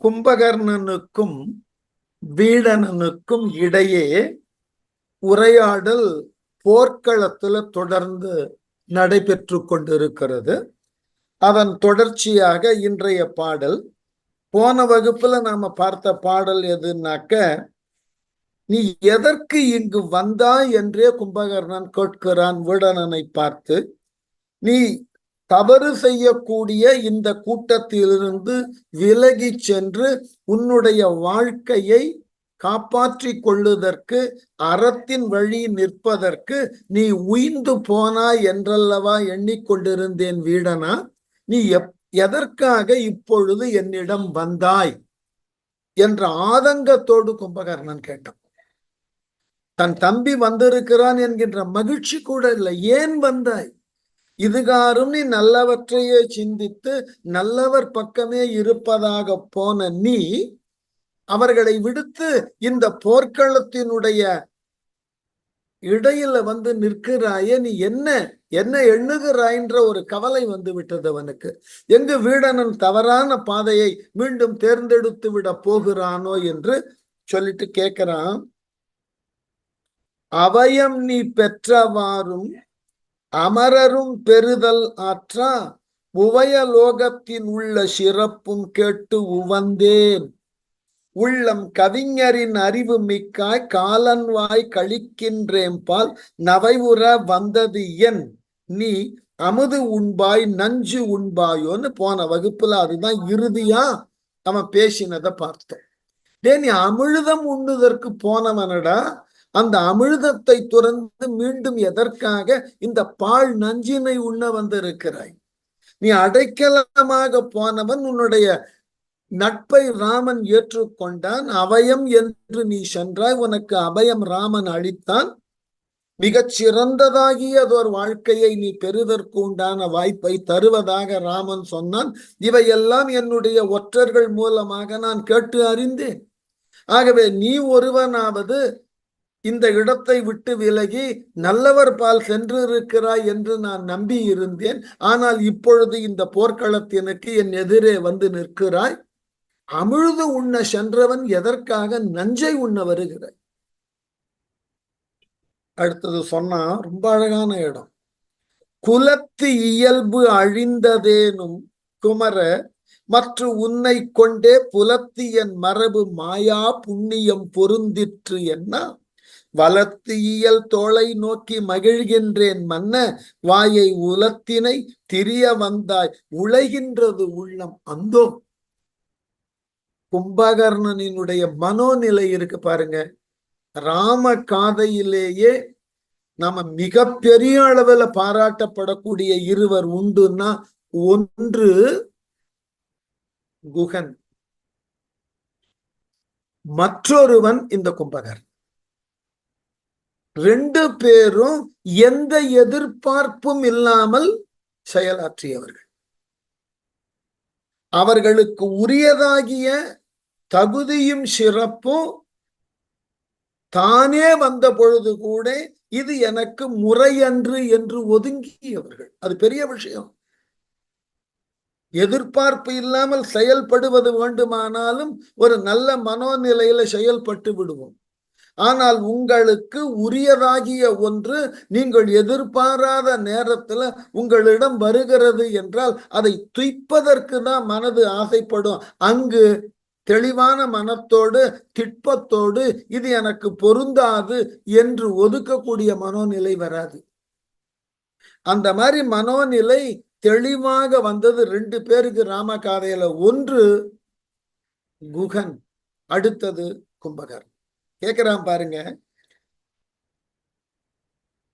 கும்பகர்ணனுக்கும் வீடணனுக்கும் இடையே உரையாடல் போர்க்களத்துல தொடர்ந்து நடைபெற்று கொண்டிருக்கிறது. அதன் தொடர்ச்சியாக இன்றைய பாடல். போன வகுப்புல நாம பார்த்த பாடல் எதுனாக்க, நீ எதற்கு இங்கு வந்தாய் என்றே கும்பகர்ணன் கேட்கிறான் வீடணனை பார்த்து. நீ தவறு செய்யக்கூடிய இந்த கூட்டத்திலிருந்து விலகி சென்று உன்னுடைய வாழ்க்கையை காப்பாற்றிக் கொள்ளுவதற்கு, அறத்தின் வழி நிற்பதற்கு நீ உய்ந்து போனாய் என்றல்லவா எண்ணிக்கொண்டிருந்தேன் வீடனா. நீ எதற்காக இப்பொழுது என்னிடம் வந்தாய் என்ற ஆதங்கத்தோடு கும்பகர்ணன் கேட்டான். தன் தம்பி வந்திருக்கிறான் என்கின்ற மகிழ்ச்சி கூட இல்லை. ஏன் வந்தாய்? இதுகாரும் நீ நல்லவற்றையே சிந்தித்து நல்லவர் பக்கமே இருப்பதாக போன நீ அவர்களை விடுத்து இந்த போர்க்களத்தினுடைய இடையில வந்து நிற்கிறாயே, நீ என்ன என்ன எண்ணுகிறாய்ன்ற ஒரு கவலை வந்து விட்டது அவனுக்கு. எங்கு வீடணன் தவறான பாதையை மீண்டும் தேர்ந்தெடுத்து விட போகிறானோ என்று சொல்லிட்டு கேட்கிறான். அவயம் நீ பெற்றவாறும் அமரரும் பெறுதல் ஆற்றா, உவயலோகத்தின் உள்ள சிறப்பும் கேட்டு உவந்தேன். உள்ளம் கவிஞரின் அறிவு மிக்காய் காலன்வாய் கழிக்கின்றேம்பால் நவைவுற வந்தது என், நீ அமுது உண்பாய் நஞ்சு உண்பாயோன்னு போன வகுப்புல அதுதான் இறுதியா அவன் பேசினதை பார்த்தோம். நீ அமிழ்தம் உண்ணுதற்கு போனவனடா, அந்த அமிழ்தத்தை துறந்து மீண்டும் எதற்காக இந்த பால் நஞ்சினை உண்ண வந்திருக்கிறாய்? நீ அடைக்கலமாக போனவன், உன்னுடைய நட்பை ராமன் ஏற்றுக்கொண்டான். அபயம் என்று நீ சென்றாய், உனக்கு அபயம் ராமன் அளித்தான். மிகச் சிறந்ததாகிய அதோர் வாழ்க்கையை நீ பெறுவதற்கு உண்டான வாய்ப்பை தருவதாக ராமன் சொன்னான். இவையெல்லாம் என்னுடைய ஒற்றர்கள் மூலமாக நான் கேட்டு அறிந்தேன். ஆகவே நீ ஒருவனாவது இந்த இடத்தை விட்டு விலகி நல்லவர் பால் சென்றிருக்கிறாய் என்று நான் நம்பி இருந்தேன். ஆனால் இப்பொழுது இந்த போர்க்களத்தினுக்கு என் எதிரே வந்து நிற்கிறாய். அமிழ்து உண்ண சென்றவன் எதற்காக நஞ்சை உண்ண வருகிறாய்? அடுத்தது சொன்னா ரொம்ப அழகான இடம். குலத்து இயல்பு அழிந்ததேனும் குமர, மற்ற உன்னை கொண்டே புலத்து என் மரபு மாயா புண்ணியம் பொருந்திற்று என்ன, வலத்து இயல் தோளை நோக்கி மகிழ்கின்றேன் மன்ன, வாயை உலத்தினை திரிய வந்தாய் உழைகின்றது உள்ளம். அந்தோ கும்பகர்ணனினுடைய மனோநிலை இருக்கு பாருங்க. ராம காதையிலேயே நாம மிக பெரிய அளவில் பாராட்டப்படக்கூடிய இருவர் உண்டுன்னா, ஒன்று குகன், மற்றொருவன் இந்த கும்பகர்ணன். ரெண்டு பேரும் எந்த எதிர்பார்ப்பும் இல்லாமல் செயலாற்றியவர்கள். அவர்களுக்கு உரியதாகிய தகுதியும் சிறப்பும் தானே வந்த பொழுது கூட இது எனக்கு முறையன்று என்று ஒதுங்கியவர்கள். அது பெரிய விஷயம். எதிர்பார்ப்பு இல்லாமல் செயல்படுவது வேண்டுமானாலும் ஒரு நல்ல மனோநிலையில செயல்பட்டு விடுவோம். ஆனால் உங்களுக்கு உரியதாகிய ஒன்று நீங்கள் எதிர்பாராத நேரத்துல உங்களிடம் வருகிறது என்றால் அதை துய்ப்பதற்கு தான் மனது ஆசைப்படும். அங்கு தெளிவான மனத்தோடு திட்பத்தோடு இது எனக்கு பொருந்தாது என்று ஒதுக்கக்கூடிய மனோநிலை வராது. அந்த மாதிரி மனோநிலை தெளிவாக வந்தது ரெண்டு பேருக்கு ராமகாதையில. ஒன்று குகன், அடுத்தது கும்பகர்ணன். கேக்குறான் பாருங்க.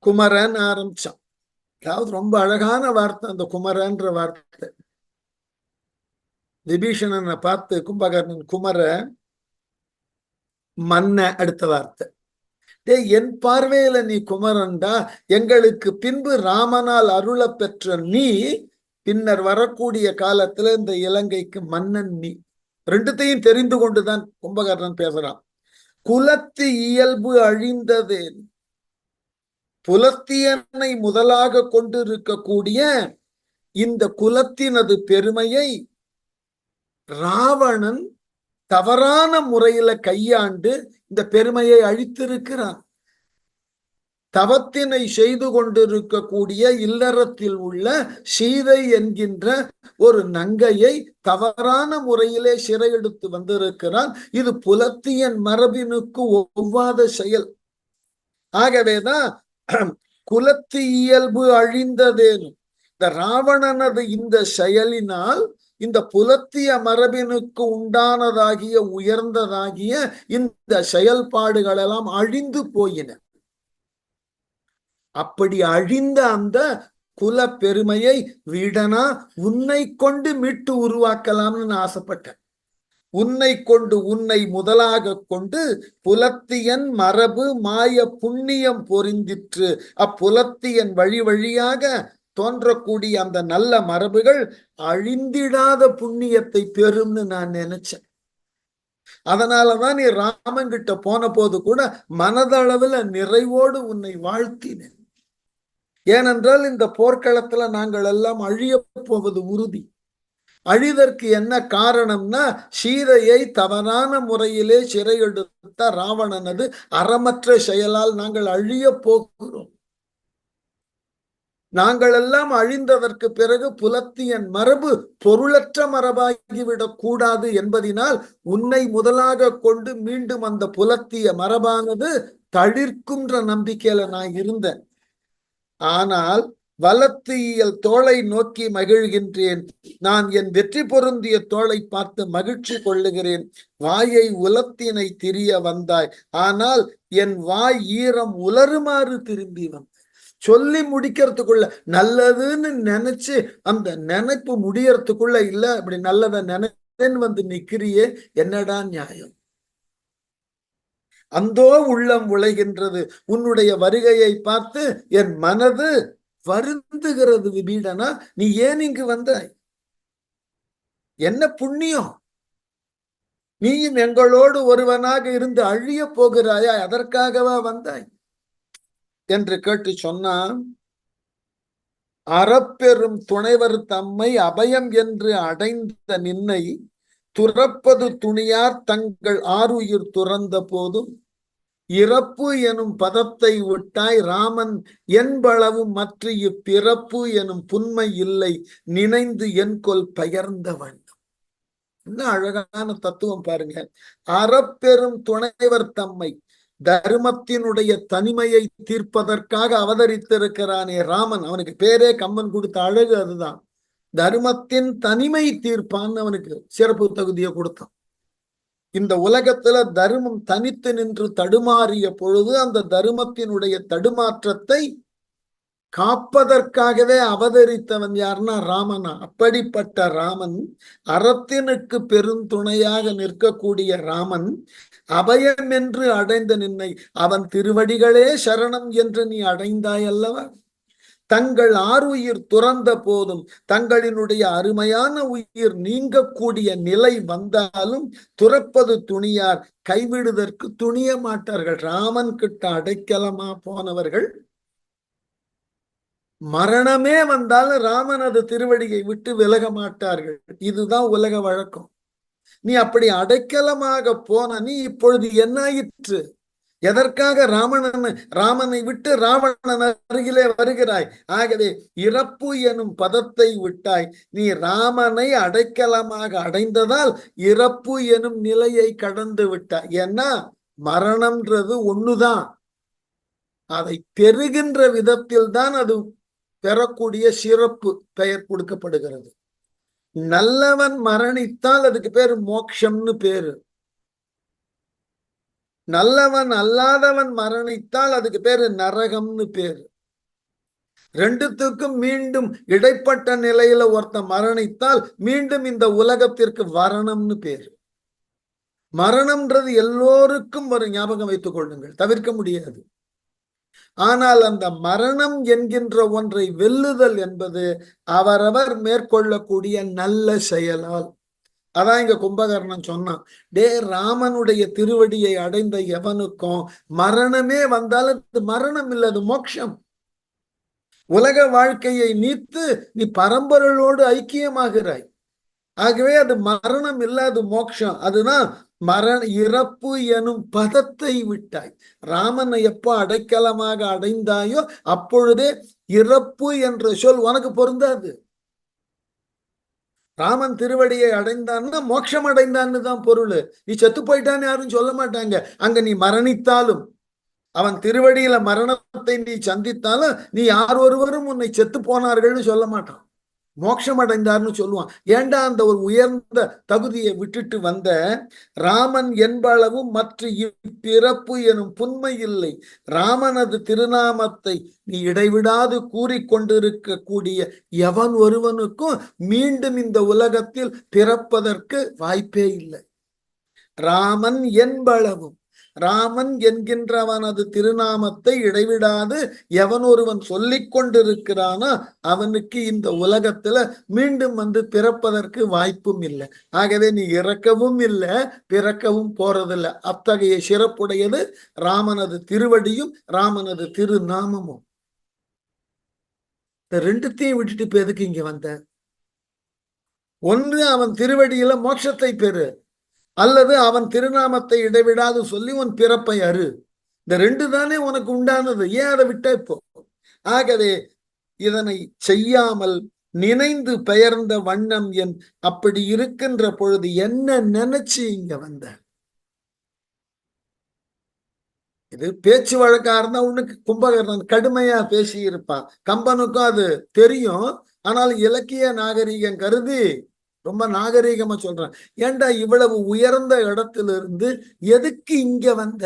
குமரன் ஆரம்பிச்சான். அதாவது ரொம்ப அழகான வார்த்தை அந்த குமரன்ற வார்த்தை. விபீஷணனை பார்த்து கும்பகர்ணன் குமர மன்ன அடுத்த வார்த்தை. என் பார்வையில நீ குமரன்டா, எங்களுக்கு பின்பு ராமனால் அருள பெற்ற நீ பின்னர் வரக்கூடிய காலத்துல இந்த இலங்கைக்கு மன்னன் நீ. ரெண்டுத்தையும் தெரிந்து கொண்டுதான் கும்பகர்ணன் பேசுறான். குலத்து இயல்பு அழிந்தது, புலத்தியனை முதலாக கொண்டிருக்கக்கூடிய இந்த குலத்தினது பெருமையை ராவணன் தவறான முறையில கையாண்டு இந்த பெருமையை அழித்திருக்கிறான். தவத்தினை செய்து கொண்டிருக்கக்கூடிய இல்லறத்தில் உள்ள சீதை என்கின்ற ஒரு நங்கையை தவறான முறையிலே சிறையெடுத்து வந்திருக்கிறான். இது புலத்தியன் மரபினுக்கு ஒவ்வாத செயல். ஆகவேதான் குலத்து இயல்பு அழிந்ததேனும் இந்த ராவணனது இந்த செயலினால் இந்த புலத்திய மரபினுக்கு உண்டானதாகிய உயர்ந்ததாகிய இந்த செயல்பாடுகள் எல்லாம் அழிந்து போயின. அப்படி அழிந்த அந்த குல பெருமையை வீடனா உன்னை கொண்டு மீட்டு உருவாக்கலாம்னு நான் ஆசைப்பட்டேன். உன்னை கொண்டு, உன்னை முதலாக கொண்டு புலத்தியன் மரபு மாய புண்ணியம் பொருந்திற்று. அப்புலத்தியன் வழி வழியாக தோன்றக்கூடிய அந்த நல்ல மரபுகள் அழிந்திடாத புண்ணியத்தை பெறும்னு நான் நினைச்சேன். அதனாலதான் நீ ராமன்கிட்ட போன போது கூட மனதளவுல நிறைவோடு உன்னை வாழ்த்தினேன். ஏனென்றால் இந்த போர்க்களத்துல நாங்கள் எல்லாம் அழிய போவது உறுதி. அழிதற்கு என்ன காரணம்னா சீதையை தவறான முறையிலே சிறையெடுத்த ராவணனது அறமற்ற செயலால் நாங்கள் அழிய போகிறோம். நாங்கள் எல்லாம் அழிந்ததற்கு பிறகு புலத்தியன் மரபு பொருளற்ற மரபாகிவிடக் கூடாது என்பதினால் உன்னை முதலாக கொண்டு மீண்டும் அந்த புலத்திய மரபானது தளிர்க்குன்ற நம்பிக்கையில நான் இருந்தேன். ஆனால் வலத்து இயல் தோளை நோக்கி மகிழ்கின்றேன். நான் என் வெற்றி பொருந்திய தோளை பார்த்து மகிழ்ச்சி கொள்ளுகிறேன். வாயை உலத்தினை திரிய வந்தாய், ஆனால் என் வாய் ஈரம் உலருமாறு திரும்பி வந்தாய். சொல்லி முடிக்கிறதுக்குள்ள நல்லதுன்னு நினைச்சு அந்த நினைப்பு முடியறதுக்குள்ள இல்ல அப்படி நல்லத நினைன்னு வந்து நிக்கிறியே, என்னடா நியாயம்? அந்தோ உள்ளம் உழைகின்றது உன்னுடைய வருகையை பார்த்து என் மனது வருந்துகிறது. விபீடனா, நீ ஏன் இங்கு வந்தாய்? என்ன புண்ணியம்? நீயும் எங்களோடு ஒருவனாக இருந்து அழிய போகிறாயா? அதற்காகவா வந்தாய் என்று கேட்டு சொன்னான். அறப்பெரும் துணைவர் தம்மை அபயம் என்று அடைந்த நின்னை துறப்பது துணியார் தங்கள் ஆருயிர் துறந்த போதும் இறப்பு எனும் பதத்தை விட்டாய் ராமன் என்பளவு மற்ற இப்பிறப்பு எனும் புன்மை இல்லை நினைந்து என்கொல் பெயர்ந்த வண்ணம். என்ன அழகான தத்துவம் பாருங்க. அறப்பெரும் துணைவர் தம்மை, தர்மத்தினுடைய தனிமையை தீர்ப்பதற்காக அவதரித்திருக்கிறானே ராமன். அவனுக்கு பேரே கம்பன் கொடுத்த அழகு அதுதான். தர்மத்தின் தனிமை தீர்ப்பான்னு அவனுக்கு சிறப்பு தகுதியை கொடுத்தான். இந்த உலகத்துல தர்மம் தனித்து நின்று தடுமாறிய பொழுது அந்த தர்மத்தினுடைய தடுமாற்றத்தை காப்பதற்காகவே அவதரித்தவன் யாருன்னா ராமனா. அப்படிப்பட்ட ராமன், அறத்தினுக்கு பெருந்துணையாக நிற்கக்கூடிய ராமன், அபயம் என்று அடைந்த நின்னை அவன் திருவடிகளே சரணம் என்று நீ அடைந்தாய் அல்லவா? தங்கள் ஆருயிர் துறந்த போதும், தங்களினுடைய அருமையான உயிர் நீங்கக்கூடிய நிலை வந்தாலும் துறப்பது துணியார், கைவிடுதற்கு துணிய மாட்டார்கள். ராமன் கிட்ட அடைக்கலமா போனவர்கள் மரணமே வந்தாலும் ராமனது திருவடியை விட்டு விலக மாட்டார்கள். இதுதான் உலக வழக்கம். நீ அப்படி அடைக்கலமாக போன நீ இப்பொழுது என்னாயிற்று? எதற்காக ராமனை விட்டு ராவணன் அருகிலே வருகிறாய்? ஆகவே இறப்பு எனும் பதத்தை விட்டாய். நீ ராமனை அடைக்கலமாக அடைந்ததால் இறப்பு எனும் நிலையை கடந்து விட்டாய். ஏன்னா மரணம்ன்றது ஒண்ணுதான். அதை பெறுகின்ற விதத்தில் தான் அது பெறக்கூடிய சிறப்பு பெயர் கொடுக்கப்படுகிறது. நல்லவன் மரணித்தால் அதுக்கு பேரு மோட்சம்னு பேரு. நல்லவன் அல்லாதவன் மரணித்தால் அதுக்கு பேரு நரகம்னு பேரு. ரெண்டுத்துக்கும் மீண்டும் இடைப்பட்ட நிலையில ஒருத்தன் மரணித்தால் மீண்டும் இந்த உலகத்திற்கு வரணம்னு பேரு. மரணம்ன்றது எல்லோருக்கும் ஒரு ஞாபகம் வைத்துக் கொள்ளுங்கள், தவிர்க்க முடியாது. ஆனால் அந்த மரணம் என்கின்ற ஒன்றை வெல்லுதல் என்பது அவரவர் மேற்கொள்ளக்கூடிய நல்ல செயலால். அதான் இங்க கும்பகர்ணன் சொன்னான், ராமனுடைய திருவடியை அடைந்த எவனுக்கும் மரணமே வந்தாலும் மரணம் இல்லை, அது மோட்சம். உலக வாழ்க்கையை நீத்து நீ பரம்பொருளோடு ஐக்கியமாகிறாய். ஆகவே அது மரணம் இல்ல, அது மோட்சம். அதுதான் இறப்பு எனும் பதத்தை விட்டாய். ராமனை எப்போ அடைக்கலமாக அடைந்தாயோ அப்பொழுதே இறப்பு என்ற சொல் உனக்கு பொருந்தாது. ராமன் திருவடியை அடைந்தான்னா மோட்சம் அடைந்தான்னு தான் பொருள். நீ செத்து போயிட்டான்னு யாரும் சொல்ல மாட்டாங்க. அங்க நீ மரணித்தாலும், அவன் திருவடியில மரணத்தை நீ சந்தித்தாலும், நீ யார் ஒருவரும் உன்னை செத்து போனார்கள்னு சொல்ல மாட்டான், மோட்சம் அடைந்தார்னு சொல்லுவான். ஏண்டா அந்த ஒரு உயர்ந்த தகுதியை விட்டுட்டு வந்த? ராமன் என்பளவும் மற்ற இப்பிறப்பு எனும் புன்மை இல்லை. ராமனது திருநாமத்தை நீ இடைவிடாது கூறிக்கொண்டிருக்கக்கூடிய எவன் ஒருவனுக்கும் மீண்டும் இந்த உலகத்தில் பிறப்பதற்கு வாய்ப்பே இல்லை. ராமன் என்பளவும், ராமன் என்கின்றவனது திருநாமத்தை இடைவிடாது எவன் ஒருவன் சொல்லிக் கொண்டிருக்கிறானோ அவனுக்கு இந்த உலகத்துல மீண்டும் வந்து பிறப்பதற்கு வாய்ப்பும் இல்லை. ஆகவே நீ இறக்கவும் இல்லை, பிறக்கவும் போறதில்லை. அத்தகைய சிறப்புடையது ராமனது திருவடியும் ராமனது திருநாமமும். இந்த ரெண்டுத்தையும் விட்டுட்டு இப்ப எதுக்கு இங்க வந்த? ஒன்று அவன் திருவடியில மோட்சத்தை பெறு, அல்லது அவன் திருநாமத்தை இடைவிடாது சொல்லி உன் பிறப்பை அறு. இந்த ரெண்டு தானே உனக்கு உண்டானது, ஏன் அதை விட்ட இப்போ? ஆகவே இதனை செய்யாமல் நினைந்து பெயர்ந்த வண்ணம் என். அப்படி இருக்கின்ற பொழுது என்ன நினைச்சு இங்க வந்த? இது பேச்சு வழக்கா இருந்தா உனக்கு கும்பகர்ணன் கடுமையா பேசி இருப்பான், கம்பனுக்கும் அது தெரியும். ஆனால் இலக்கிய நாகரீகம் கருதி ரொம்ப நாகரீகமா சொல்றான். ஏண்டா இவ்வளவு உயர்ந்த இடத்திலிருந்து எதுக்கு இங்க வந்த?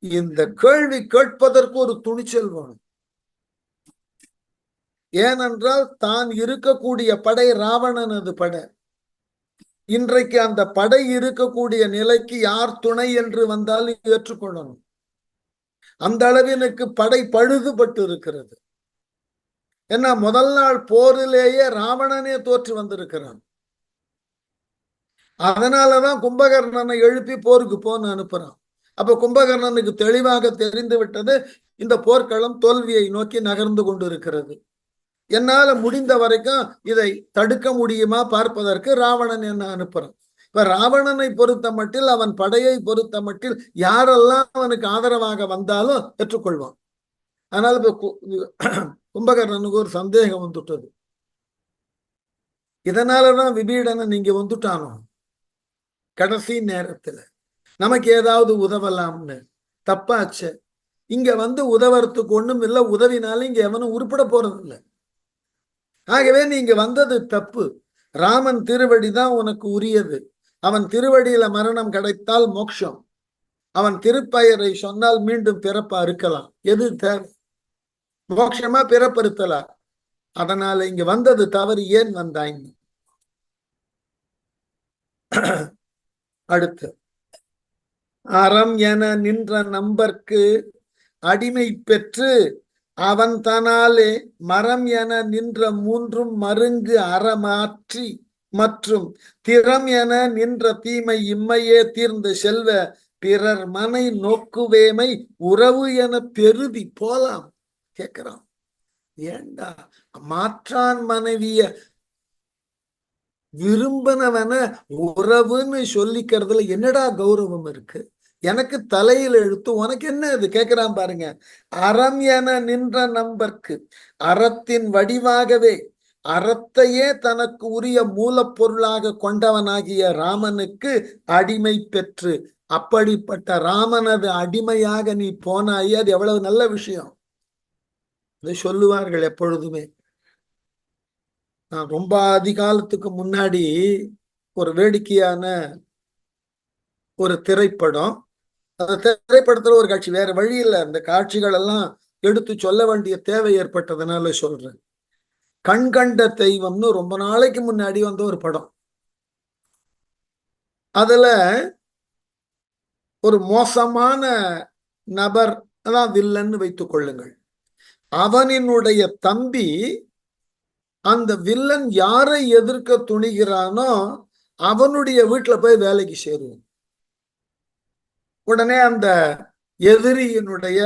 இந்த கேள்வி கேட்பதற்கு ஒரு துணிச்சல் வேணும். ஏனென்றால் தான் இருக்கக்கூடிய படை ராவணனது படை. இன்றைக்கு அந்த படை இருக்கக்கூடிய நிலைக்கு யார் துணை என்று வந்தாலும் ஏற்றுக்கொள்ளணும். அந்த அளவினுக்கு படை பழுதுபட்டு இருக்கிறது. ஏன்னா முதல் நாள் போரிலேயே ராவணனே தோற்று வந்திருக்கிறான். அதனாலதான் கும்பகர்ணனை எழுப்பி போருக்கு போன்னு அனுப்புறான். அப்ப கும்பகர்ணனுக்கு தெளிவாக தெரிந்து விட்டது, இந்த போர்க்களம் தோல்வியை நோக்கி நகர்ந்து கொண்டு இருக்கிறது. என்னால முடிந்த வரைக்கும் இதை தடுக்க முடியுமா பார்ப்பதற்கு ராவணன் என்ன அனுப்புறான். இப்ப ராவணனை பொறுத்த மட்டில், அவன் படையை பொறுத்த மட்டில் யாரெல்லாம் அவனுக்கு ஆதரவாக வந்தாலும் ஏற்றுக்கொள்வான். அதனால இப்ப கும்பகர்ணனுக்கு ஒரு சந்தேகம் வந்துட்டது. இதனாலதான் விபீடனன் இங்க வந்துட்டானோ கடைசி நேரத்துல நமக்கு ஏதாவது உதவலாம்னு. தப்பாச்சு. இங்க வந்து உதவறதுக்கு ஒண்ணும் இல்லை, உதவினாலும் இங்க எவனும் உருப்பட போறது இல்லை. ஆகவே நீங்க வந்தது தப்பு. ராமன் திருவடி தான் உனக்கு உரியது. அவன் திருவடியில மரணம் கிடைத்தால் மோட்சம். அவன் திருப்பெயரை சொன்னால் மீண்டும் பிறப்பா இருக்கலாம். எது தேவை? மோட்சமா பிறப்பறுத்தலாம். அதனால இங்க வந்தது தவறு. ஏன் வந்தாங்க? அடுத்து, அறம் என நின்ற நம்பர்க்கு அடிமை பெற்று அவன் தனாலே மரம் என நின்ற மூன்றும் மருங்கு அறமாற்றி மற்றும் திறம் என நின்ற தீமை இம்மையே தீர்ந்த செல்வ பிறர் மனை நோக்குவேமை உறவு என பெருதி போலாம் கேட்கிறான். ஏண்டா மாற்றான் மனைவிய விரும்பினவன உறவுன்னு சொல்லிக்கிறதுல என்னடா கௌரவம் இருக்கு? எனக்கு தலையில் எழுத்து, உனக்கு என்ன இது கேட்கிறான் பாருங்க. அறம் என நின்ற நம்பர்க்கு, அறத்தின் வடிவாகவே அறத்தையே தனக்கு உரிய மூலப்பொருளாக கொண்டவனாகிய ராமனுக்கு அடிமை பெற்று, அப்படிப்பட்ட ராமனது அடிமையாக நீ போனாயே, அது எவ்வளவு நல்ல விஷயம். இதை சொல்லுவார்கள் எப்பொழுதுமே. நான் ரொம்ப அதிகாலத்துக்கு முன்னாடி ஒரு வேடிக்கையான ஒரு திரைப்படம், அந்த திரைப்படத்துல ஒரு காட்சி, வேற வழி இல்லை, அந்த காட்சிகள் எல்லாம் எடுத்து சொல்ல வேண்டிய தேவை ஏற்பட்டதுனால சொல்றேன். கண்கண்ட தெய்வம்னு ரொம்ப நாளைக்கு முன்னாடி வந்த ஒரு படம். அதுல ஒரு மோசமான நபர் அதான் வில்லன்னு வைத்துக் கொள்ளுங்கள். அவனினுடைய தம்பி அந்த வில்லன் யாரை எதிர்க்க துணிகிறானோ அவனுடைய வீட்டுல போய் வேலைக்கு சேருவான். உடனே அந்த எதிரியினுடைய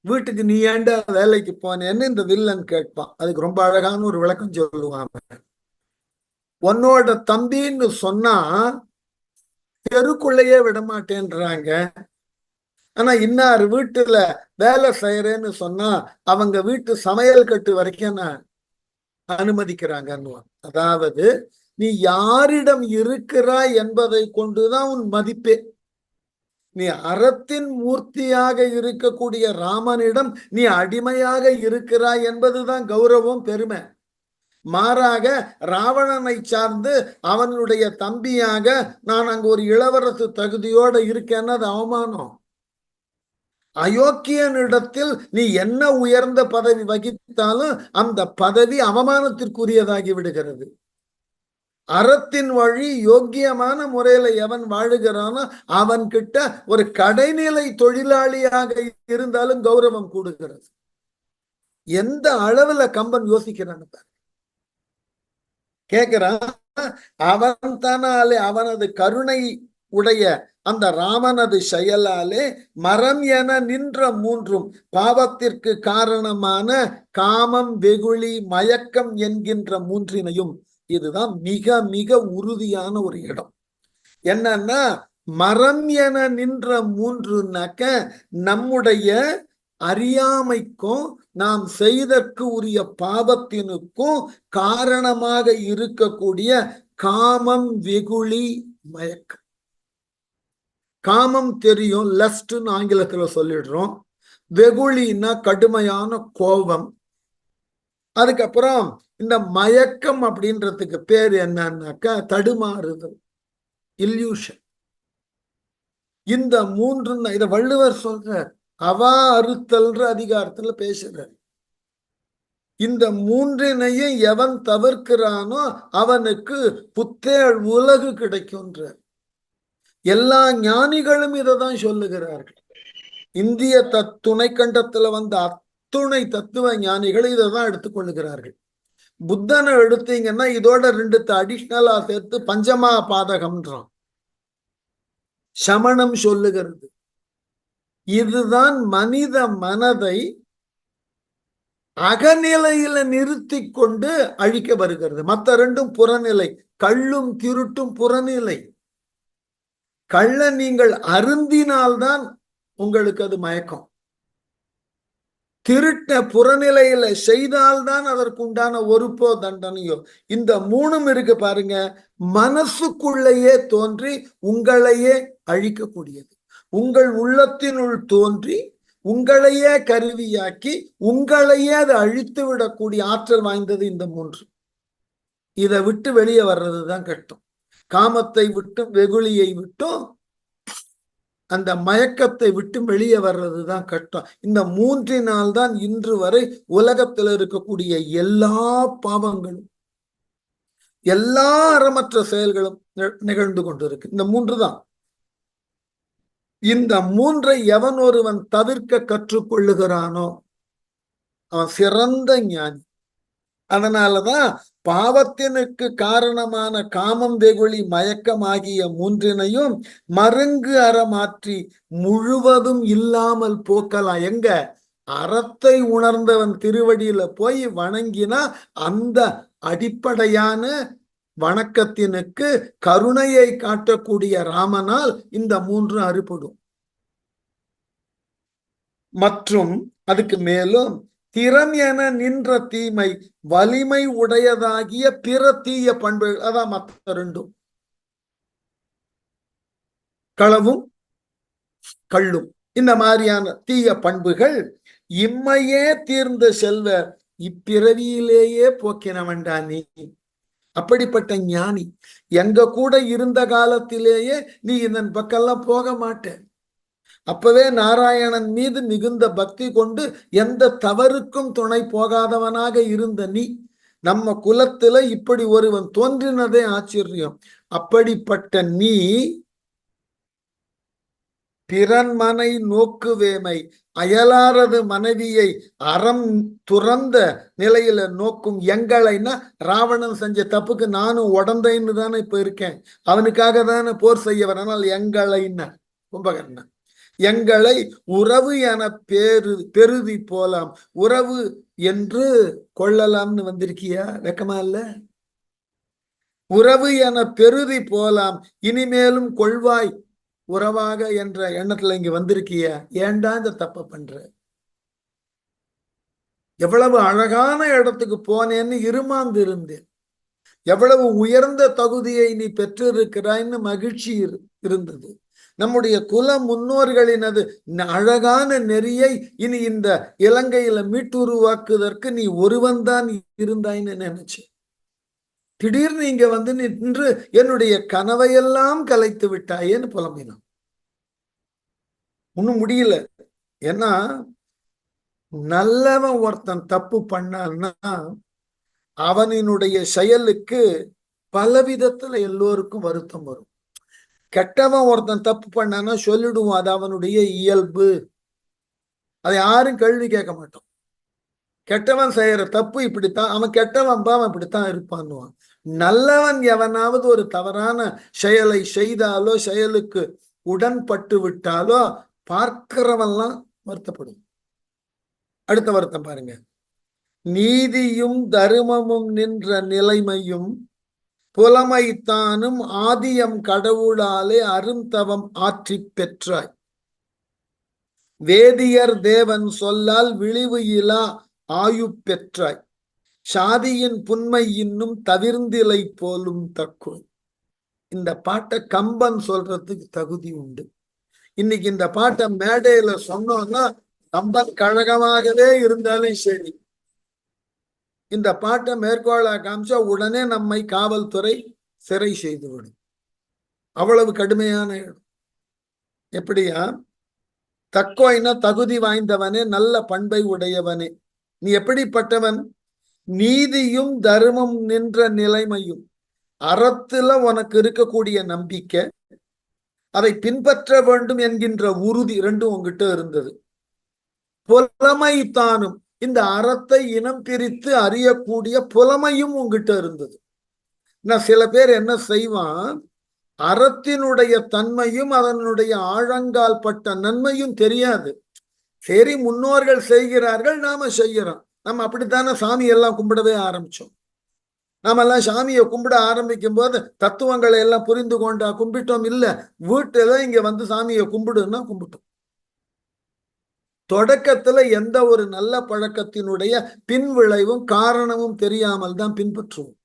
வீட்டுக்கு நீ ஏண்டா வேலைக்கு போனேன்னு இந்த வில்லன் கேட்பான். அதுக்கு ரொம்ப அழகான ஒரு விளக்கம் சொல்லுவான். உன்னோட தம்பின்னு சொன்னா தெருக்குள்ளேயே விட மாட்டேன்றாங்க. ஆனா இன்னார் வீட்டுல வேலை செய்யறேன்னு சொன்னா அவங்க வீட்டு சமையல் கட்டு வரைக்கும் நான் அனுமதிக்கிறாங்கன்னு. அதாவது நீ யாரிடம் இருக்கிறாய் என்பதை கொண்டுதான் உன் மதிப்பே. நீ அறத்தின் மூர்த்தியாக இருக்கக்கூடிய ராமனிடம் நீ அடிமையாக இருக்கிறாய் என்பதுதான் கௌரவம், பெருமை. மாறாக ராவணனை சார்ந்து அவனுடைய தம்பியாக நான் அங்க ஒரு இளவரசு தகுதியோட இருக்கேன்னு அது அவமானம். அயோக்கியனிடத்தில் நீ என்ன உயர்ந்த பதவி வகித்தாலும் அந்த பதவி அவமானத்திற்குரியதாகி விடுகிறது. அறத்தின் வழி யோக்கியமான முறையில எவன் வாழுகிறானோ அவன் கிட்ட ஒரு கடைநிலை தொழிலாளியாக இருந்தாலும் கௌரவம் கூடுகிறது. எந்த அளவுல கம்பன் யோசிக்கிறான் கேக்குறான். அவன் தானாலே அவனது கருணை உடைய அந்த ராமனது செயலாலே மரம் என நின்ற மூன்றும் பாவத்திற்கு காரணமான காமம், வெகுளி, மயக்கம் என்கின்ற மூன்றினையும். இதுதான் மிக மிக உறுதியான ஒரு இடம். என்னன்னா மரம் என நின்ற மூன்றுனாக்க நம்முடைய அறியாமைக்கும் நாம் செய்தற்கு உரிய பாவத்தினுக்கும் காரணமாக இருக்கக்கூடிய காமம், வெகுளி, மயக்கம். காமம் தெரியும், லஸ்ட்னு ஆங்கிலத்துல சொல்லிடுறோம். வெகுளின்னா கடுமையான கோபம். அதுக்கப்புறம் இந்த மயக்கம் அப்படின்றதுக்கு பேர் என்னன்னாக்கா தடுமாறுதல், இல்யூஷன். இந்த மூன்று இத வள்ளுவர் சொல்றார், அவா அறுத்தல்ன்ற அதிகாரத்துல பேசுறார். இந்த மூன்றினையும் எவன் தவிர்க்கிறானோ அவனுக்கு புத்தேள் உலகு கிடைக்கும்ன்றார். எல்லா ஞானிகளும் இதைதான் சொல்லுகிறார்கள். இந்திய துணைக்கண்டத்துல வந்த அத்துணை தத்துவ ஞானிகள் இதைதான் எடுத்துக்கொள்ளுகிறார்கள். புத்தனை எடுத்தீங்கன்னா இதோட 2 அடிஷ்னலா சேர்த்து பஞ்சமா பாதகம்ன்றான் சமணம் சொல்லுகிறது. இதுதான் மனித மனதை அகநிலையில நிறுத்தி கொண்டு அழிக்க வருகிறது. மற்ற 2ம் புறநிலை. கள்ளும் திருட்டும் புறநிலை. கள்ள நீங்கள் அருந்தினால்தான் உங்களுக்கு அது மயக்கம். திருட்ட புறநிலையில செய்தால்தான் அதற்கு உண்டான ஒருப்போ தண்டனையோ. இந்த 3ம் இருக்கு பாருங்க, மனசுக்குள்ளேயே தோன்றி உங்களையே அழிக்கக்கூடியது. உங்கள் உள்ளத்தினுள் தோன்றி உங்களையே கருவியாக்கி உங்களையே அதை அழித்து விடக்கூடிய ஆற்றல் வாய்ந்தது இந்த 3. இதை விட்டு வெளியே வர்றதுதான் கஷ்டம். காமத்தை விட்டும் வெகுளியை விட்டும் அந்த மயக்கத்தை விட்டு வெளியே வர்றதுதான் கஷ்டம். இந்த 3 தான் இன்று வரை உலகத்தில் இருக்கக்கூடிய எல்லா பாவங்களும் எல்லா அறமற்ற செயல்களும் நிகழ்ந்து கொண்டிருக்கு. இந்த 3 தான். இந்த 3 எவன் ஒருவன் தவிர்க்க கற்றுக்கொள்ளுகிறானோ அவன் சிறந்த ஞானி. அதனாலதான் பாவத்தினுக்கு காரணமான காமம், வெகுளி, மயக்கம் ஆகிய 3னையும் மருங்கு அறமாற்றி முழுவதும் இல்லாமல் போக்கலாம். எங்க அறத்தை உணர்ந்தவன் திருவடியில போய் வணங்கினா அந்த அடிப்படையான வணக்கத்தினுக்கு கருணையை காட்டக்கூடிய ராமனால் இந்த 3 அறுபடும். மற்றும் அதுக்கு மேலும் திறம் என நின்ற தீமை வலிமை உடையதாகிய பிற தீய பண்புகள். அதான் மற்ற 2ம் களவும் கள்ளும். இந்த மாதிரியான தீய பண்புகள் இம்மையே தீர்ந்த செல்வ இப்பிறவியிலேயே போக்கின வேண்டாம் நீ. அப்படிப்பட்ட ஞானி எங்க கூட இருந்த காலத்திலேயே நீ இதன் பக்கம்லாம் போக மாட்ட. அப்பவே நாராயணன் மீது மிகுந்த பக்தி கொண்டு எந்த தவறுக்கும் துணை போகாதவனாக இருந்த நீ நம்ம குலத்துல இப்படி ஒருவன் தோன்றினதே ஆச்சரியம். அப்படிப்பட்ட நீ பிறன்மனை நோக்குவேமை அயலாரது மனைவியை அறம் துறந்த நிலையில நோக்கும் எங்களைன்னா ராவணன் செஞ்ச தப்புக்கு நானும் உடந்தைன்னு தானே இப்ப இருக்கேன். அவனுக்காக தானே போர் செய்ய வரனால் எங்களைன்னா கும்பகர்ணன் எங்களை உறவு என பெருதி போலாம். உறவு என்று கொள்ளலாம்னு வந்திருக்கியா? வெக்கமா இல்ல? உறவு என பெருதி போலாம் இனிமேலும் கொள்வாய் உறவாக என்ற எண்ணத்துல இங்க வந்திருக்கிய, ஏன்டா இந்த தப்ப பண்ற? எவ்வளவு அழகான இடத்துக்கு போனேன்னு இருமாந்து இருந்தேன், எவ்வளவு உயர்ந்த தகுதியை நீ பெற்றிருக்கிறாய்ன்னு மகிழ்ச்சி இருந்தது. நம்முடைய குல முன்னோர்களினது அழகான நெறியை இனி இந்த இலங்கையில மீட்டுருவாக்குவதற்கு நீ ஒருவன் தான் இருந்தாய்ன்னு நினைச்சு, திடீர்னு இங்க வந்து நின்று என்னுடைய கனவையெல்லாம் கலைத்து விட்டாயேன்னு புலம்பினான். ஒன்னும் முடியல. ஏன்னா நல்லவன் ஒருத்தன் தப்பு பண்ணான்னா அவனினுடைய செயலுக்கு பல விதத்துல எல்லோருக்கும் வருத்தம் வரும். கெட்டவன் ஒருத்தன் தப்பு பண்ணான்னா சொல்லிடுவோம், அது அவனுடைய இயல்பு, அதை யாரும் கேள்வி கேட்க மாட்டோம். கெட்டவன் செய்யற தப்பு இப்படித்தான், அவன் கெட்டவன் அவன் இப்படித்தான் இருப்பான்னுவான். நல்லவன் எவனாவது ஒரு தவறான செயலை செய்தாலோ செயலுக்கு உடன்பட்டு விட்டாலோ பார்க்கிறவன்லாம் வருத்தப்படும். அடுத்த வருத்தம் பாருங்க. நீதியும் தருமமும் நின்ற நிலைமையும் புலமைத்தானும் ஆதியம் கடவுளாலே அருந்தவம் ஆற்றி பெற்றாய். வேதியர் தேவன் சொல்லால் விழிவு இலா ஆயு பெற்றாய். சாதியின் புன்மை இன்னும் தவிர்ந்திலை போலும் தக்குள். இந்த பாட்டை கம்பன் சொல்றதுக்கு தகுதி உண்டு. இன்னைக்கு இந்த பாட்டை மேடையில சொன்னோம்னா கம்பன் கழகமாகவே இருந்தாலும் சரி, இந்த பாட்டை மேற்கோளா காமிச்சா உடனே நம்மை காவல்துறை சிறை செய்துவிடும். அவ்வளவு கடுமையான இடம். எப்படியா? தக்கோய்னா தகுதி வாய்ந்தவனே, நல்ல பண்பை உடையவனே. நீ எப்படிப்பட்டவன்? நீதியும் தர்மம் நின்ற நிலைமையும், அறத்துல உனக்கு இருக்கக்கூடிய நம்பிக்கை, அதை பின்பற்ற வேண்டும் என்கின்ற உறுதி, ரெண்டும் உங்ககிட்ட இருந்தது. புலமைத்தானும், இந்த அறத்தை இனம் பிரித்து அறியக்கூடிய புலமையும் உங்ககிட்ட இருந்தது. சில பேர் என்ன செய்வான், அறத்தினுடைய தன்மையும் அதனுடைய ஆழங்கால் பட்ட நன்மையும் தெரியாது. சரி, முன்னோர்கள் செய்கிறார்கள், நாம செய்யறோம். நம்ம அப்படித்தானே சாமி எல்லாம் கும்பிடவே ஆரம்பிச்சோம். நாம எல்லாம் சாமியை கும்பிட ஆரம்பிக்கும் போது தத்துவங்களை எல்லாம் புரிந்து கொண்டா கும்பிட்டோம்? இல்ல, வீட்டுல இங்க வந்து சாமியை கும்பிடுன்னா கும்பிட்டோம். தொடக்கத்துல எந்த ஒரு நல்ல பழக்கத்தினுடைய பின்விளைவும் காரணமும் தெரியாமல் தான் பின்பற்றுவோம்.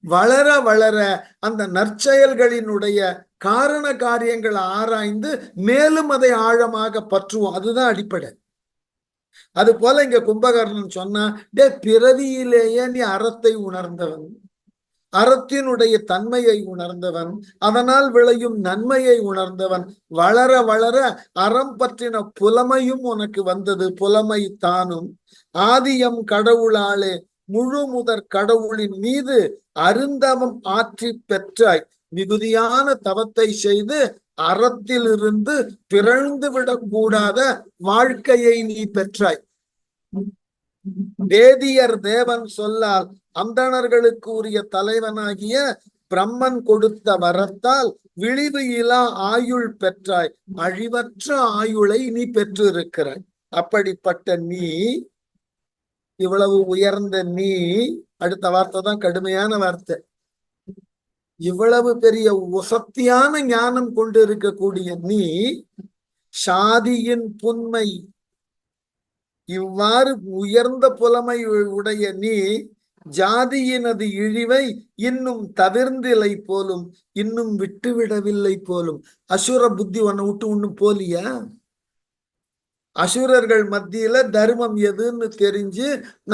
வளர வளர அந்த நற்செயல்களினுடைய காரண காரியங்களை ஆராய்ந்து மேலும் அதை ஆழமாக பற்றுவோம். அதுதான் அடிப்படை. அது போல இங்க கும்பகர்ணன் சொன்னா, பிறவியிலேயே நீ அறத்தை உணர்ந்தவன், அறத்தினுடைய தன்மையை உணர்ந்தவன், அதனால் விளையும் நன்மையை உணர்ந்தவன். வளர வளர அறம் பற்றின புலமையும் உனக்கு வந்தது. புலமை தானும் ஆதியம் கடவுளாலே முழு முதற் கடவுளின் மீது அருந்தவம் ஆற்றி பெற்றாய். மிகுதியான தவத்தை செய்து அறத்திலிருந்து பிறழ்ந்து விடக்கூடாத வாழ்க்கையை நீ பெற்றாய். வேதியர் தேவன் சொல்லால் அந்தணர்களுக்கு உரிய தலைவனாகிய பிரம்மன் கொடுத்த வரத்தால் விழிவு இலா ஆயுள் பெற்றாய். அழிவற்ற ஆயுளை நீ பெற்றிருக்கிறாய். அப்படிப்பட்ட நீ, இவ்வளவு உயர்ந்த நீ, அடுத்த வார்த்தை தான் கடுமையான வார்த்தை. இவ்வளவு பெரிய உசத்தியான ஞானம் கொண்டு இருக்கக்கூடிய நீ, சாதியின் புன்மை, இவ்வாறு உயர்ந்த புலமை உடைய நீ, ஜாதியினது இழிவை இன்னும் தவிர்ந்திலை போலும், இன்னும் விட்டுவிடவில்லை போலும். அசுர புத்தி உன்னை விட்டு ஒன்னும் போலியா? அசுரர்கள் மத்தியில தர்மம் எதுன்னு தெரிஞ்சு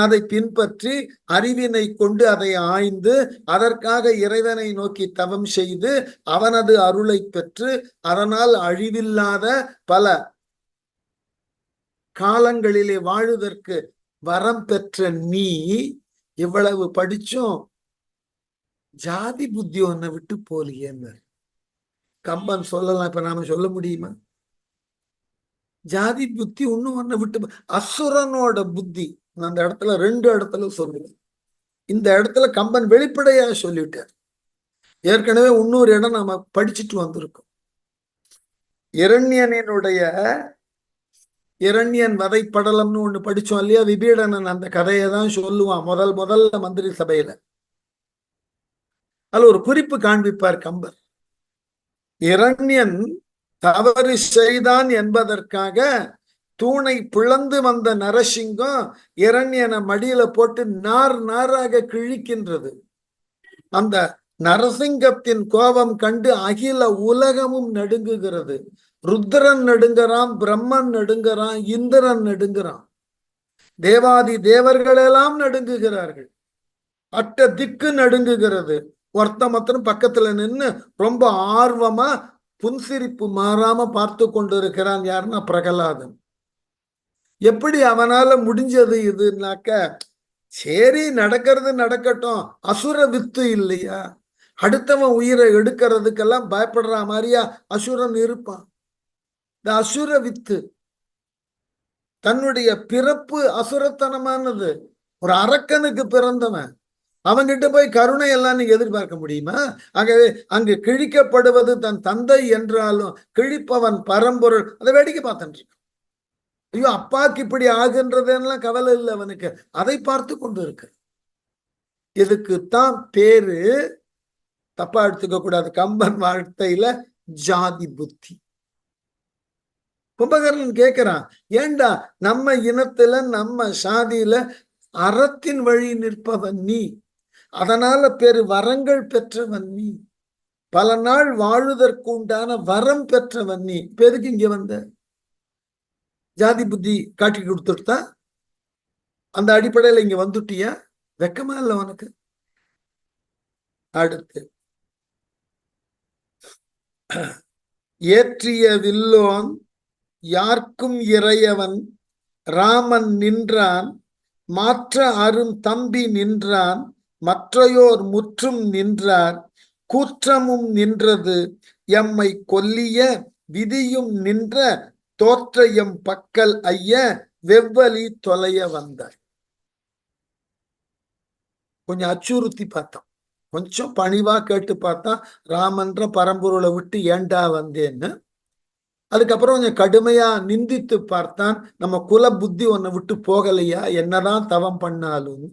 அதை பின்பற்றி அறிவினை கொண்டு அதை ஆய்ந்து அதற்காக இறைவனை நோக்கி தவம் செய்து அவனது அருளை பெற்று அதனால் அழிவில்லாத பல காலங்களிலே வாழுவதற்கு வரம் பெற்ற நீ, இவ்வளவு படிச்சும் ஜாதி புத்தி ஒன்னை விட்டு போலியேன்னு கம்பன் சொல்லலாம். இப்ப நாம சொல்ல முடியுமா? ஜாதி புத்தி ஒன்னும் ஒன்ன விட்டு, அசுரனோட புத்தி. அந்த இடத்துல ரெண்டு இடத்துல சொல்லுவேன். இந்த இடத்துல கம்பன் வெளிப்படையா சொல்லிட்டார். ஏற்கனவே இன்னொரு இடம் நாம படிச்சுட்டு வந்திருக்கோம். இரண்யனுடைய இரண்யன் வதை படலம்னு ஒண்ணு படிச்சோம் இல்லையா? விபீடனன் அந்த கதையை தான் சொல்லுவான் முதல்ல மந்திரி சபையில. அதுல ஒரு குறிப்பு காண்பிப்பார் கம்பர். இரண்யன் தவறு செய்தான் என்பதற்காக தூணை பிளந்து வந்த நரசிங்கம் இரண்யனை மடியில போட்டு நார் நாராக கிழிக்கின்றது. அந்த நரசிங்கத்தின் கோபம் கண்டு அகில உலகமும் நடுங்குகிறது. ருத்ரன் நடுங்குறான், பிரம்மன் நடுங்குறான், இந்திரன் நடுங்குறான், தேவாதி தேவர்களெல்லாம் நடுங்குகிறார்கள். அட்ட திக்கு நடுங்குகிறது. ஒருத்த மாத்திரம் பக்கத்துல நின்று ரொம்ப ஆர்வமா புன்சிரிப்பு மாறாம பார்த்து கொண்டிருக்கிறான். யாருன்னா பிரகலாதன். எப்படி அவனால முடிஞ்சது இதுனாக்க, சரி நடக்கிறது நடக்கட்டும், அசுர வித்து இல்லையா, அடுத்தவன் உயிரை எடுக்கிறதுக்கெல்லாம் பயப்படுற மாதிரியா அசுரன் இருப்பான். இந்த அசுர வித்து, தன்னுடைய பிறப்பு அசுரத்தனமானது. ஒரு அரக்கனுக்கு பிறந்தவன், அவன்கிட்ட போய் கருணை எல்லாம் நீங்க எதிர்பார்க்க முடியுமா? ஆகவே அங்கு கிழிக்கப்படுவது தன் தந்தை என்றாலும் கிழிப்பவன் பரம்பொருள். அதை வேடிக்கை பார்த்துட்டு இருக்கான். ஐயோ, அப்பாக்கு இப்படி ஆகுன்றதெல்லாம் கவலை இல்லை அவனுக்கு, அதை பார்த்து கொண்டு இருக்கு. இதுக்குத்தான் பேரு, தப்பா எடுத்துக்க கூடாது, கம்பன் வார்த்தையில ஜாதி புத்தி. கும்பகர்ணன் கேட்கிறான், ஏண்டா நம்ம இனத்துல நம்ம சாதியில அறத்தின் வழி நிற்பவன் நீ, அதனால பேரு வரங்கள் பெற்றவன் நீ, பல நாள் வாழுதற்கு உண்டான வரம் பெற்றவன் நீ, எதுக்கு இங்க வந்த? ஜாதி புத்தி காட்டி கொடுத்துட்டா, அந்த அடிப்படையில இங்க வந்துட்டியா? வெக்கமா இல்ல உனக்கு? அடுத்து, ஏற்றிய வில்லோன் யார்க்கும் இறையவன் ராமன் நின்றான், மாற்ற அரும் தம்பி நின்றான், மற்றையோர் முற்றும் நின்றார், கூற்றமும் நின்றது, எம்மை கொல்லிய விதியும் நின்ற, தோற்றையம் பக்கல் ஐய வெவ்வலி தொலைய வந்தார். கொஞ்சம் அச்சுறுத்தி பார்த்தான், கொஞ்சம் பணிவா கேட்டு பார்த்தான், ராமன்ற பரம்பொருளை விட்டு ஏண்டா வந்தேன்னு. அதுக்கப்புறம் கொஞ்சம் கடுமையா நிந்தித்து பார்த்தான், நம்ம குல புத்தி உன்னை விட்டு போகலையா, என்னதான் தவம் பண்ணாலும்.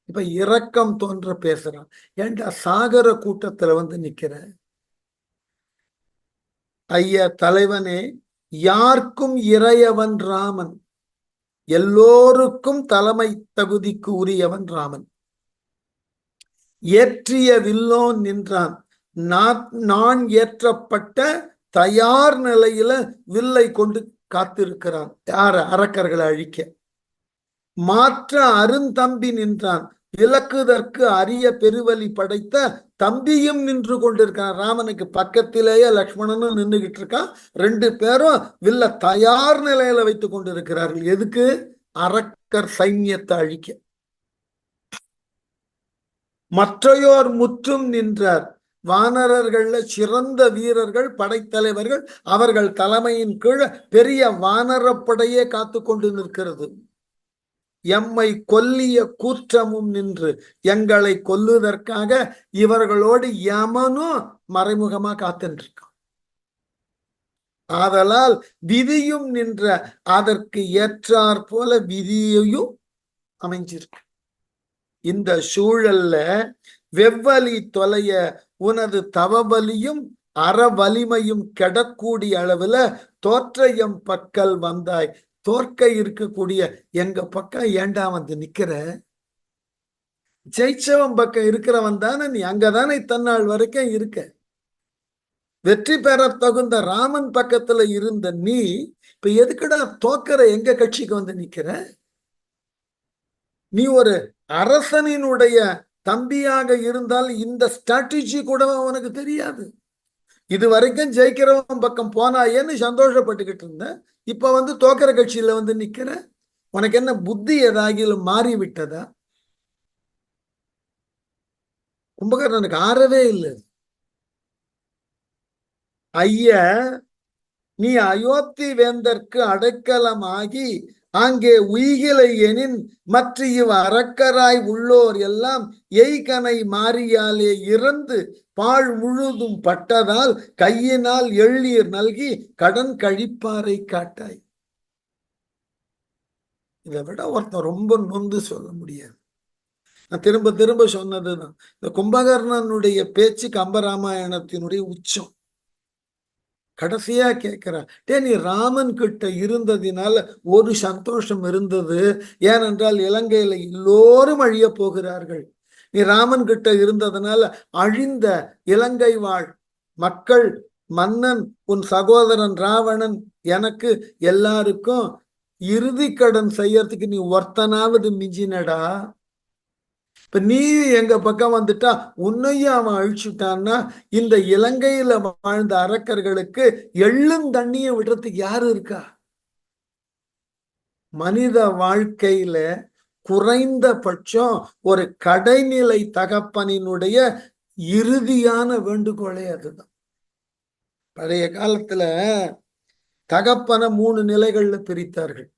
இப்ப இரக்கம் தோன்ற பேசுறான், ஏண்டா சாகர கூட்டத்துல வந்து நிக்கிற? ஐயா தலைவனே, யாருக்கும் இறையவன் ராமன், எல்லோருக்கும் தலைமை தகுதிக்கு உரியவன் ராமன். ஏற்றிய வில்லோன் நின்றான், நான் ஏற்றப்பட்ட தயார் நிலையில வில்லை கொண்டு காத்திருக்கிறான். யார? அரக்கர்களை அழிக்க. மாற்ற அருந்தம்பி நின்றான், விலக்குதற்கு அரிய பெருவலி படைத்த தம்பியும் நின்று கொண்டிருக்கான். ராமனுக்கு பக்கத்திலேயே லக்ஷ்மணனும் நின்றுகிட்டு இருக்கான். ரெண்டு பேரும் வில்ல தயார் நிலையில வைத்துக் கொண்டிருக்கிறார்கள். எதுக்கு? அரக்கர் சைன்யத்தை அழிக்க. மற்றையோர் முற்றும் நின்றார், வானரர்கள்ல சிறந்த வீரர்கள், படைத்தலைவர்கள், அவர்கள் தலைமையின் கீழ் பெரிய வானரப்படையே காத்து கொண்டு நிற்கிறது. எம்மை கொல்லிய கூற்றமும் நின்று, எங்களை கொல்லுவதற்காக இவர்களோடு யமனும் மறைமுகமா காத்துருக்கான். ஆதலால் விதியும் நின்ற, அதற்கு ஏற்றாற் போல விதியையும் அமைஞ்சிருக்கு. இந்த சூழல்ல வெவ்வலி தொலைய உனது தவவலியும் அறவலிமையும் கெடக்கூடிய அளவுல தோற்றையம் பக்கல் வந்தாய். தோற்க இருக்கக்கூடிய எங்க பக்கம் ஏண்டா வந்து நிக்கிற? ஜெயிச்சவன் பக்கம் இருக்கிறவன் தானே நீ, அங்கதானே தன்னாள் வரைக்கும் இருக்க. வெற்றி பெற தகுந்த ராமன் பக்கத்துல இருந்த நீ இப்ப எதுக்குடா தோக்கிற எங்க கட்சிக்கு வந்து நிக்கிற? நீ ஒரு அரசனினுடைய தம்பியாக இருந்தால் இந்த ஸ்ட்ராட்டஜி கூட உனக்கு தெரியாது. இது வரைக்கும் ஜெயிக்கிறவன் பக்கம் போனாயேன்னு சந்தோஷப்பட்டுக்கிட்டு இருந்த, இப்ப வந்து தோக்கிற கட்சியில வந்து நிக்கிற. உனக்கு என்ன புத்தி ஏதாகிலும் மாறி விட்டதா? கும்பகர்ணனுக்கு ஆறவே இல்லை. ஐய, நீ அயோத்தி வேந்தற்கு அடைக்கலமாகி அங்கே உயிலை எனின் மற்ற இவ் அரக்கராய் உள்ளோர் எல்லாம் எய்கனை மாறியாலே இறந்து பாழ் முழுதும் பட்டதால் கையினால் எள்ளீர் நல்கி கடன் கழிப்பாரை காட்டாய். இதை விட ஒருத்தன் ரொம்ப நொந்து சொல்ல முடியாது. நான் திரும்ப திரும்ப சொன்னதுதான். இந்த கும்பகர்ணனுடைய பேச்சு கம்பராமாயணத்தினுடைய உச்சம். கடைசியா கேட்கிறா, நீ ராமன் கிட்ட இருந்ததினால ஒரு சந்தோஷம் இருந்தது. ஏனென்றால் இலங்கையில எல்லோரும் அழிய போகிறார்கள். நீ ராமன் கிட்ட இருந்ததுனால அழிந்த இலங்கை வாழ் மக்கள், மன்னன், உன் சகோதரன் ராவணன், எனக்கு எல்லாருக்கும் இறுதி கடன் செய்யறதுக்கு நீ ஒருத்தனாவது மிஞ்சினடா. இப்ப நீ எங்க பக்கம் வந்துட்டா உன்னையும் அவன் அழிச்சுட்டான்னா இந்த இலங்கையில வாழ்ந்த அரக்கர்களுக்கு எள்ளும் தண்ணியும் விடுறதுக்கு யாரு இருக்கா? மனித வாழ்க்கையில குறைந்தபட்சம் ஒரு கடைநிலை தகப்பனினுடைய இறுதியான வேண்டுகோளே அதுதான். பழைய காலத்துல தகப்பனை 3 நிலைகள்ல பிரித்தார்கள்.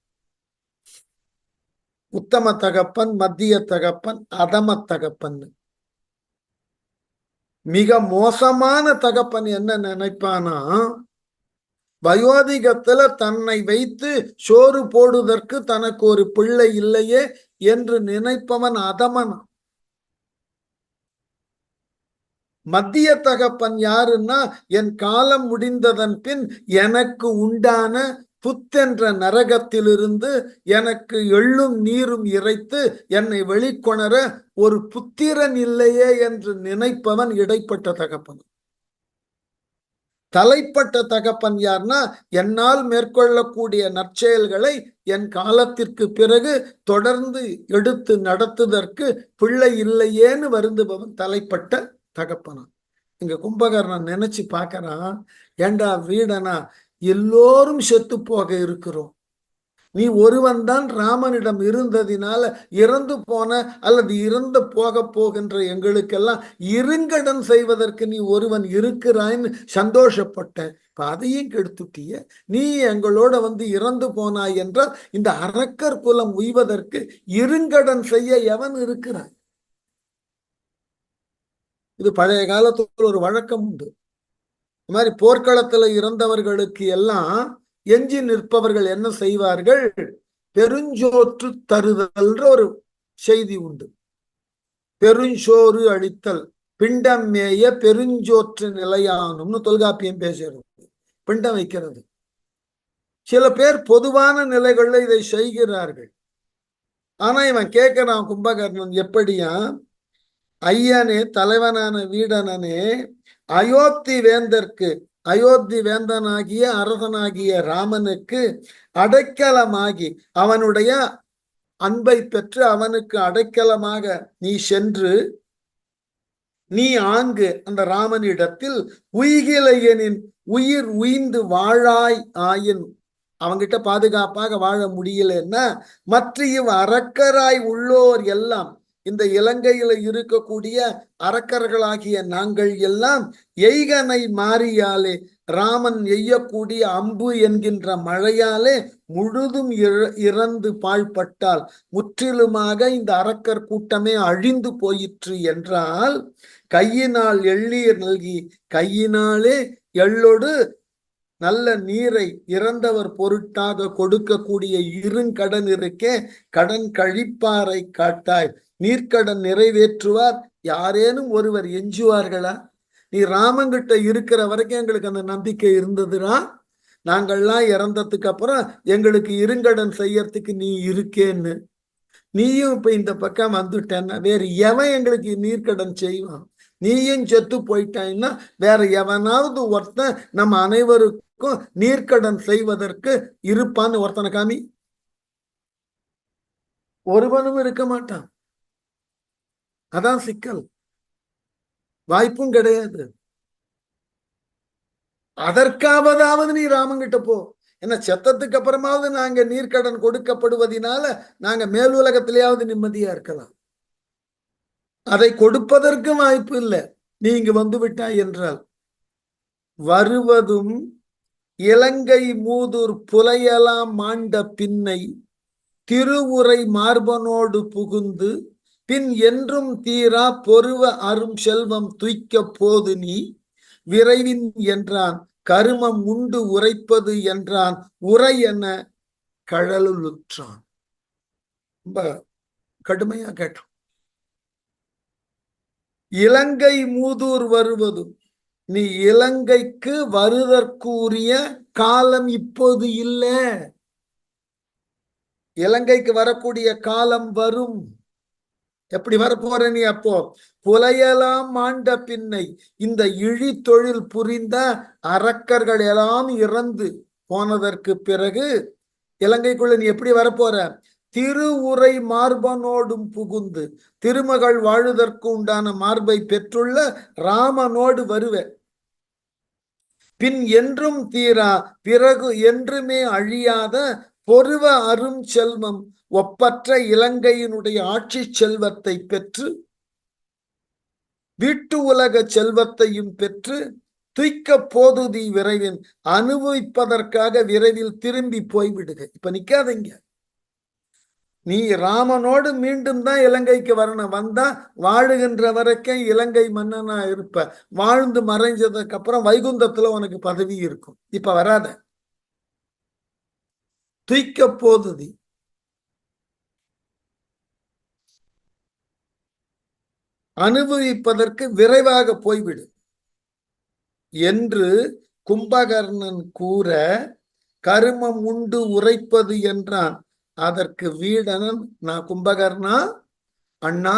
உத்தம தகப்பன், மத்திய தகப்பன், அதம தகப்பன். மிக மோசமான தகப்பன் என்ன நினைப்பானா, வயோதிகத்துல தன்னை வைத்து சோறு போடுவதற்கு தனக்கு ஒரு பிள்ளை இல்லையே என்று நினைப்பவன் அதமன். மத்திய தகப்பன் யாருன்னா, என் காலம் முடிந்ததன் பின் எனக்கு உண்டான புத்தென்ற நரகத்திலிருந்து எனக்கு எள்ளும் நீரும் இறைத்து என்னை வெளிக்கொணர ஒரு புத்திரன் இல்லையே என்று நினைப்பவன் இடைப்பட்ட தகப்பன். தலைப்பட்ட தகப்பன் யார்னா, என்னால் மேற்கொள்ளக்கூடிய நற்செயல்களை என் காலத்திற்கு பிறகு தொடர்ந்து எடுத்து நடத்துவதற்கு பிள்ளை இல்லையேன்னு வருந்துபவன் தலைப்பட்ட தகப்பனா. இங்க கும்பகர்ணன் நினைச்சு பார்க்கறான், ஏண்டா வீடனா, எல்லோரும் செத்து போக இருக்கிறோம். நீ ஒருவன் தான் ராமனிடம் இருந்ததினால இறந்து போன அல்லது இறந்து போக போகின்ற எங்களுக்கெல்லாம் இருங்கடன் செய்வதற்கு நீ ஒருவன் இருக்கிறாய்ன்னு சந்தோஷப்பட்டேன். இப்ப அதையும் கெடுத்துட்டிய. நீ எங்களோட வந்து இறந்து போனாய் என்றால் இந்த அரக்கர் குலம் உய்வதற்கு இருங்கடன் செய்ய எவன் இருக்கிறான்? இது பழைய காலத்துல ஒரு வழக்கம் உண்டு. இந்த மாதிரி போர்க்களத்துல இறந்தவர்களுக்கு எல்லாம் எஞ்சி நிற்பவர்கள் என்ன செய்வார்கள்? பெருஞ்சோற்று தருதல்ன்ற ஒரு செய்தி உண்டு. பெருஞ்சோறு அளித்தல், பிண்டம் மேய பெருஞ்சோற்று நிலையானும்னு தொல்காப்பியம் பேசுறது. பிண்டம் வைக்கிறது. சில பேர் பொதுவான நிலைகள்ல இதை செய்கிறார்கள். ஆனா இவன் கேட்கிறான் கும்பகர்ணன், எப்படியா ஐயனே, தலைவனான வீடனனே, அயோத்தி வேந்தற்கு, அயோத்தி வேந்தனாகிய அரசனாகிய ராமனுக்கு அடைக்கலமாகி அவனுடைய அன்பை பெற்று அவனுக்கு அடைக்கலமாக நீ சென்று நீ ஆங்கு அந்த ராமனிடத்தில் உய்கிலையனின் உயிர் உய்ந்து வாழாய் ஆயின், அவங்கிட்ட பாதுகாப்பாக வாழ முடியலன்னா மற்ற இவ் அரக்கராய் உள்ளோர் எல்லாம், இந்த இலங்கையில இருக்கக்கூடிய அரக்கர்களாகிய நாங்கள் எல்லாம் எய்கனை மாறியாலே, ராமன் எய்யக்கூடிய அம்பு என்கின்ற மழையாலே முழுதும் இறந்து பாழ்பட்டால் முற்றிலுமாக இந்த அரக்கர் கூட்டமே அழிந்து போயிற்று என்றால், கையினால் எள்ளீர் நல்கி, கையினாலே எள்ளொடு நல்ல நீரை இறந்தவர் பொருட்டாக கொடுக்கக்கூடிய இருங்கடன் இருக்கே, கடன் கழிப்பாரை காட்டாய், நீர்க்கடன் நிறைவேற்றுவார் யாரேனும் ஒருவர் எஞ்சுவார்களா? நீ ராமங்கிட்ட இருக்கிற வரைக்கும் எங்களுக்கு அந்த நம்பிக்கை இருந்ததுனா, நாங்கள்லாம் இறந்ததுக்கு அப்புறம் எங்களுக்கு இருங்கடன் செய்யறதுக்கு நீ இருக்கேன்னு. நீயும் இப்ப இந்த பக்கம் வந்துட்டேன்னா வேற எவன் எங்களுக்கு நீர்க்கடன் செய்வான்? நீயும் செத்து போயிட்டான்னா வேற எவனாவது ஒருத்தன் நம்ம அனைவருக்கும் நீர்க்கடன் செய்வதற்கு இருப்பான்னு ஒருத்தனை காமி. ஒருவனும் இருக்க மாட்டான். அதான் சிக்கல். வாய்ப்பும் கிடையாது. அதற்காவதாவது நீ ராமங்கிட்ட போ. ஏன்னா செத்தத்துக்கு அப்புறமாவது நாங்க நீர்க்கடன் கொடுக்கப்படுவதனால நாங்க மேல் உலகத்திலேயாவது நிம்மதியா இருக்கலாம். அதை கொடுப்பதற்கு வாய்ப்பு இல்லை. நீ இங்கு வந்து விட்டாய் என்றால் வருவதும் இலங்கை மூதூர் புலையலாம் மாண்ட பின்னை திருவுரை மார்பனோடு புகுந்து பின் என்றும் தீரா பொருவ அரும் செல்வம் துய்க்க போது நீ விரைவின் என்றான், கருமம் உண்டு உரைப்பது என்றான், உரை என கழலுற்றான். ரொம்ப கடுமையா கேட்டோம். இலங்கை மூதூர் வருவதும், நீ இலங்கைக்கு வருதற்குரிய காலம் இப்போது இல்லை. இலங்கைக்கு வரக்கூடிய காலம் வரும். எப்படி வரப்போற நீ? அப்போ புலையெல்லாம் ஆண்ட பின்னை இந்த இழி தொழில் புரிந்த அரக்கர்கள் எல்லாம் இறந்து போனதற்கு பிறகு இலங்கைக்குள்ள நீ எப்படி வரப்போற? திருவுரை மார்பனோடும் புகுந்து திருமகள் வாழுதற்கு உண்டான மார்பை பெற்றுள்ள ராமனோடு வருவேன். பின் என்றும் தீரா பிறகு என்றுமே அழியாத பொருவ அரும் செல்வம் ஒப்பற்ற இலங்கையினுடைய ஆட்சி செல்வத்தை பெற்று வீட்டு உலக செல்வத்தையும் பெற்று துய்க்க போதுதி விரைவில் அனுபவிப்பதற்காக விரைவில் திரும்பி போய்விடுக. இப்ப நிக்காதீங்க. நீ ராமனோடு மீண்டும் தான் இலங்கைக்கு வரணும். வந்தா வாழுகின்ற வரைக்கும் இலங்கை மன்னனா இருப்ப. வாழ்ந்து மறைஞ்சதுக்கு அப்புறம் வைகுந்தத்துல உனக்கு பதவி இருக்கும். இப்ப வராத. துய்க்க போதுதி, அனுபவிப்பதற்கு விரைவாக போய்விடு என்று கும்பகர்ணன் கூற, கருமம் உண்டு உரைப்பது என்றான். அதற்கு வீடனன், நான் கும்பகர்ணா அண்ணா,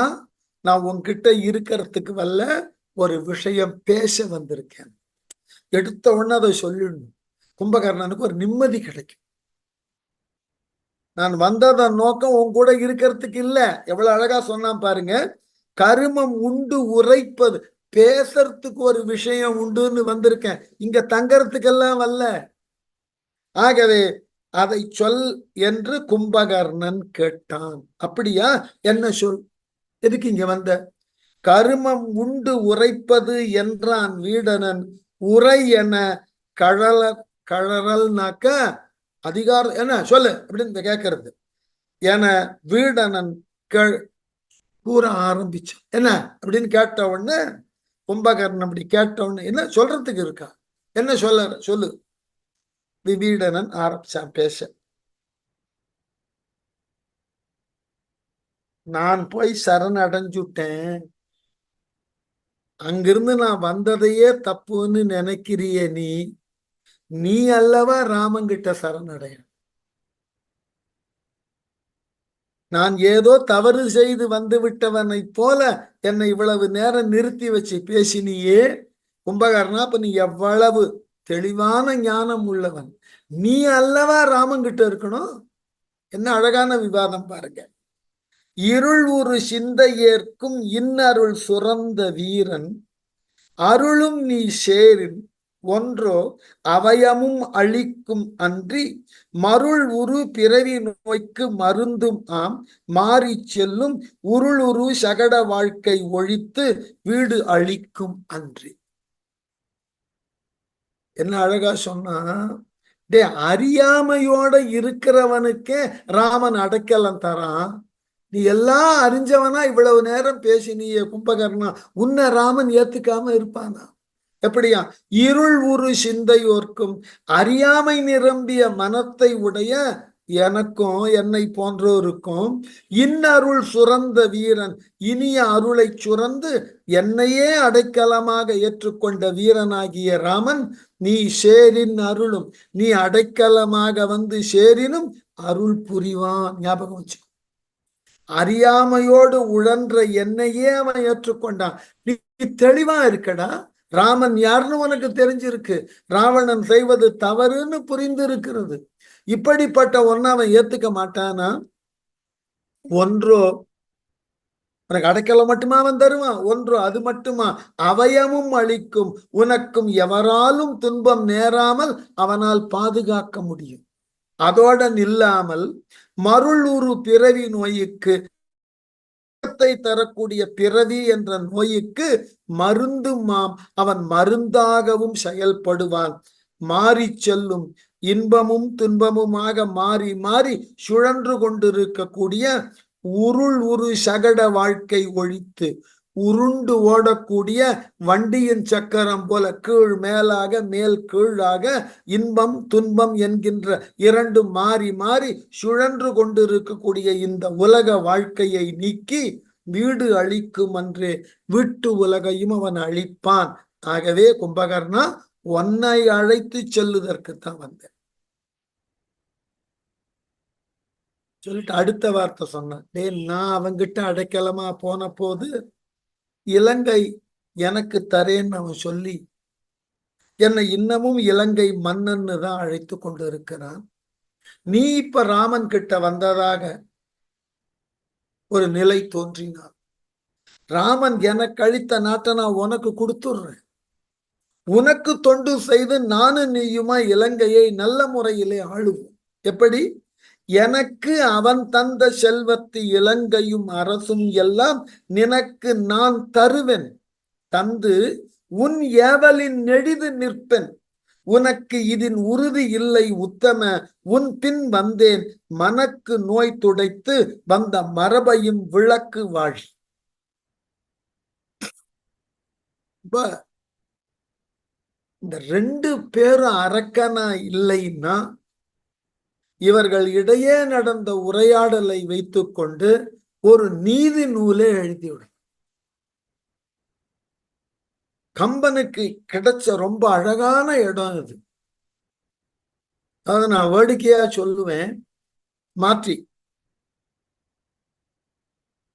நான் உன்கிட்ட இருக்கிறதுக்கு வல்ல ஒரு விஷயம் பேச வந்திருக்கேன். எடுத்த உடனே அதை சொல்லிடணும். கும்பகர்ணனுக்கு ஒரு நிம்மதி கிடைக்கும். நான் வந்ததன் நோக்கம் உன் கூட இருக்கிறதுக்கு இல்ல. எவ்வளவு அழகா சொன்னான் பாருங்க. கருமம் உண்டு உரைப்பது, பேசுறதுக்கு ஒரு விஷயம் உண்டுன்னு வந்திருக்கேன். இங்க தங்கறதுக்கெல்லாம் வரல. ஆகவே அதை சொல் என்று கும்பகர்ணன் கேட்டான். அப்படியா, என்ன சொல், எதுக்கு இங்க வந்த? கருமம் உண்டு உரைப்பது என்றான் வீடனன். உரை என கழறல்னாக்க அதிகாரம் என்ன சொல்லு அப்படின்னு கேட்கறது. என வீடனன் கூற ஆரம்பிச்சான். என்ன அப்படின்னு கேட்ட உடனே கும்பகர்ணன் அப்படி கேட்ட உடனே என்ன சொல்றதுக்கு இருக்கா, என்ன சொல்ல சொல்லு. விபீடனன் ஆரம்பிச்சான் பேச. நான் போய் சரணடைஞ்சுட்டேன். அங்கிருந்து நான் வந்ததையே தப்புன்னு நினைக்கிறிய நீ. நீ அல்லவா ராமங்கிட்ட சரணடைய. நான் ஏதோ தவறு செய்து வந்து விட்டவனை போல என்னை இவ்வளவு நேரம் நிறுத்தி வச்சு பேசினியே கும்பகர்ணா. அப்ப நீ எவ்வளவு தெளிவான ஞானம் உள்ளவன். நீ அல்லவா ராமங்கிட்ட இருக்கணும். என்ன அழகான விவாதம் பாருங்க. இருள் ஒரு சிந்தை ஏற்கும் இன்னருள் சுரந்த வீரன் அருளும் நீ சேரின் ஒன்றோ அவயமும் அளிக்கும் அன்றி மருள் உரு பிறவி நோய்க்கு மருந்தும் ஆம் மாறி செல்லும் உருள் உரு சகட வாழ்க்கை ஒழித்து வீடு அளிக்கும் அன்றி. என்ன அழகா சொன்னா, டே அறியாமையோட இருக்கிறவனுக்கே ராமன் அடைக்கலம் தரான். நீ எல்லாம் அறிஞ்சவனா இவ்வளவு நேரம் பேசினியே கும்பகர்ணா, உன்னை ராமன் ஏத்துக்காம இருப்பானா? எப்படியா? இருள் உரு சிந்தையோர்க்கும் அறியாமை நிரம்பிய மனத்தை உடைய எனக்கும் என்னை போன்றோருக்கும் இன்னருள் சுரந்த வீரன் இனிய அருளை சுரந்து என்னையே அடைக்கலமாக ஏற்றுக்கொண்ட வீரனாகிய ராமன், நீ சேரின் அருளும், நீ அடைக்கலமாக வந்து சேரினும் அருள் புரிவான். ஞாபகம் வச்சு. அறியாமையோடு உழன்ற என்னையே அவன் ஏற்றுக்கொண்டான். நீ தெளிவா இருக்கடா. ராமன் யாருன்னு உனக்கு தெரிஞ்சிருக்கு. ராவணன் செய்வது தவறுன்னு புரிந்து இருக்கிறது. இப்படிப்பட்ட ஒன்ன அவன் ஏத்துக்க மாட்டானா? ஒன்றோ உனக்கு அடைக்கலம் மட்டுமா அவன் தருவான்? ஒன்றோ அது மட்டுமா, அவயமும் அளிக்கும், உனக்கும் எவராலும் துன்பம் நேராமல் அவனால் பாதுகாக்க முடியும். அதோட நில்லாமல் மருள் உரு பிறவி நோய்க்கு தரக்கூடிய பிறவி என்ற நோய்க்கு மருந்துமாம் அவன் மருந்தாகவும் செயல்படுவான். மாறி செல்லும் இன்பமும் துன்பமுமாக மாறி மாறி சுழன்று கொண்டிருக்கக்கூடிய உருள் உரு சகட வாழ்க்கை ஒழித்து உருண்டு ஓடக்கூடிய வண்டியின் சக்கரம் போல கீழ் மேலாக மேல் கீழாக இன்பம் துன்பம் என்கின்ற இரண்டும் மாறி மாறி சுழன்று கொண்டிருக்கக்கூடிய இந்த உலக வாழ்க்கையை நீக்கி வீடு அழிக்கும் அன்றே வீட்டு உலகையும் அவன் அழிப்பான். ஆகவே கும்பகர்ணா, உன்னை அழைத்து செல்லுதற்குத்தான் வந்தேன் சொல்லிட்டு அடுத்த வார்த்தை சொன்னான். நான் அவங்கிட்ட அடைக்கலமா போன போது இலங்கை எனக்கு தரேன்னு அவன் சொல்லி என்னை இன்னமும் இலங்கை மன்னன்னு தான் அழைத்து கொண்டு இருக்கிறான். நீ இப்ப ராமன் கிட்ட வந்ததாக ஒரு நிலை தோன்றினான். ராமன் எனக்கு அளித்த நாட்டை நான் உனக்கு கொடுத்துடுறேன். உனக்கு தொண்டு செய்து நானும் நீயுமா இலங்கையை நல்ல முறையிலே ஆளுவோம். எப்படி? எனக்கு அவன் தந்த செல்வத்து இலங்கையும் அரசும் எல்லாம் நினக்கு நான் தருவேன். தந்து உன் ஏவலின் நெடிது நிற்பேன். உனக்கு இதின் உறுதி இல்லை உத்தம. உன் பின் வந்தேன் மனக்கு நோய் துடைத்து வந்த மரபையும் விளக்கு வாழி. இந்த 2 பேரும் அரக்கனா இல்லைன்னா இவர்கள் இடையே நடந்த உரையாடலை வைத்துக் கொண்டு ஒரு நீதி நூலே எழுதிவிடும். கம்பனுக்கு கிடைச்ச ரொம்ப அழகான இடம் இது. அதை நான் வேடிக்கையா சொல்லுவேன் மாற்றி.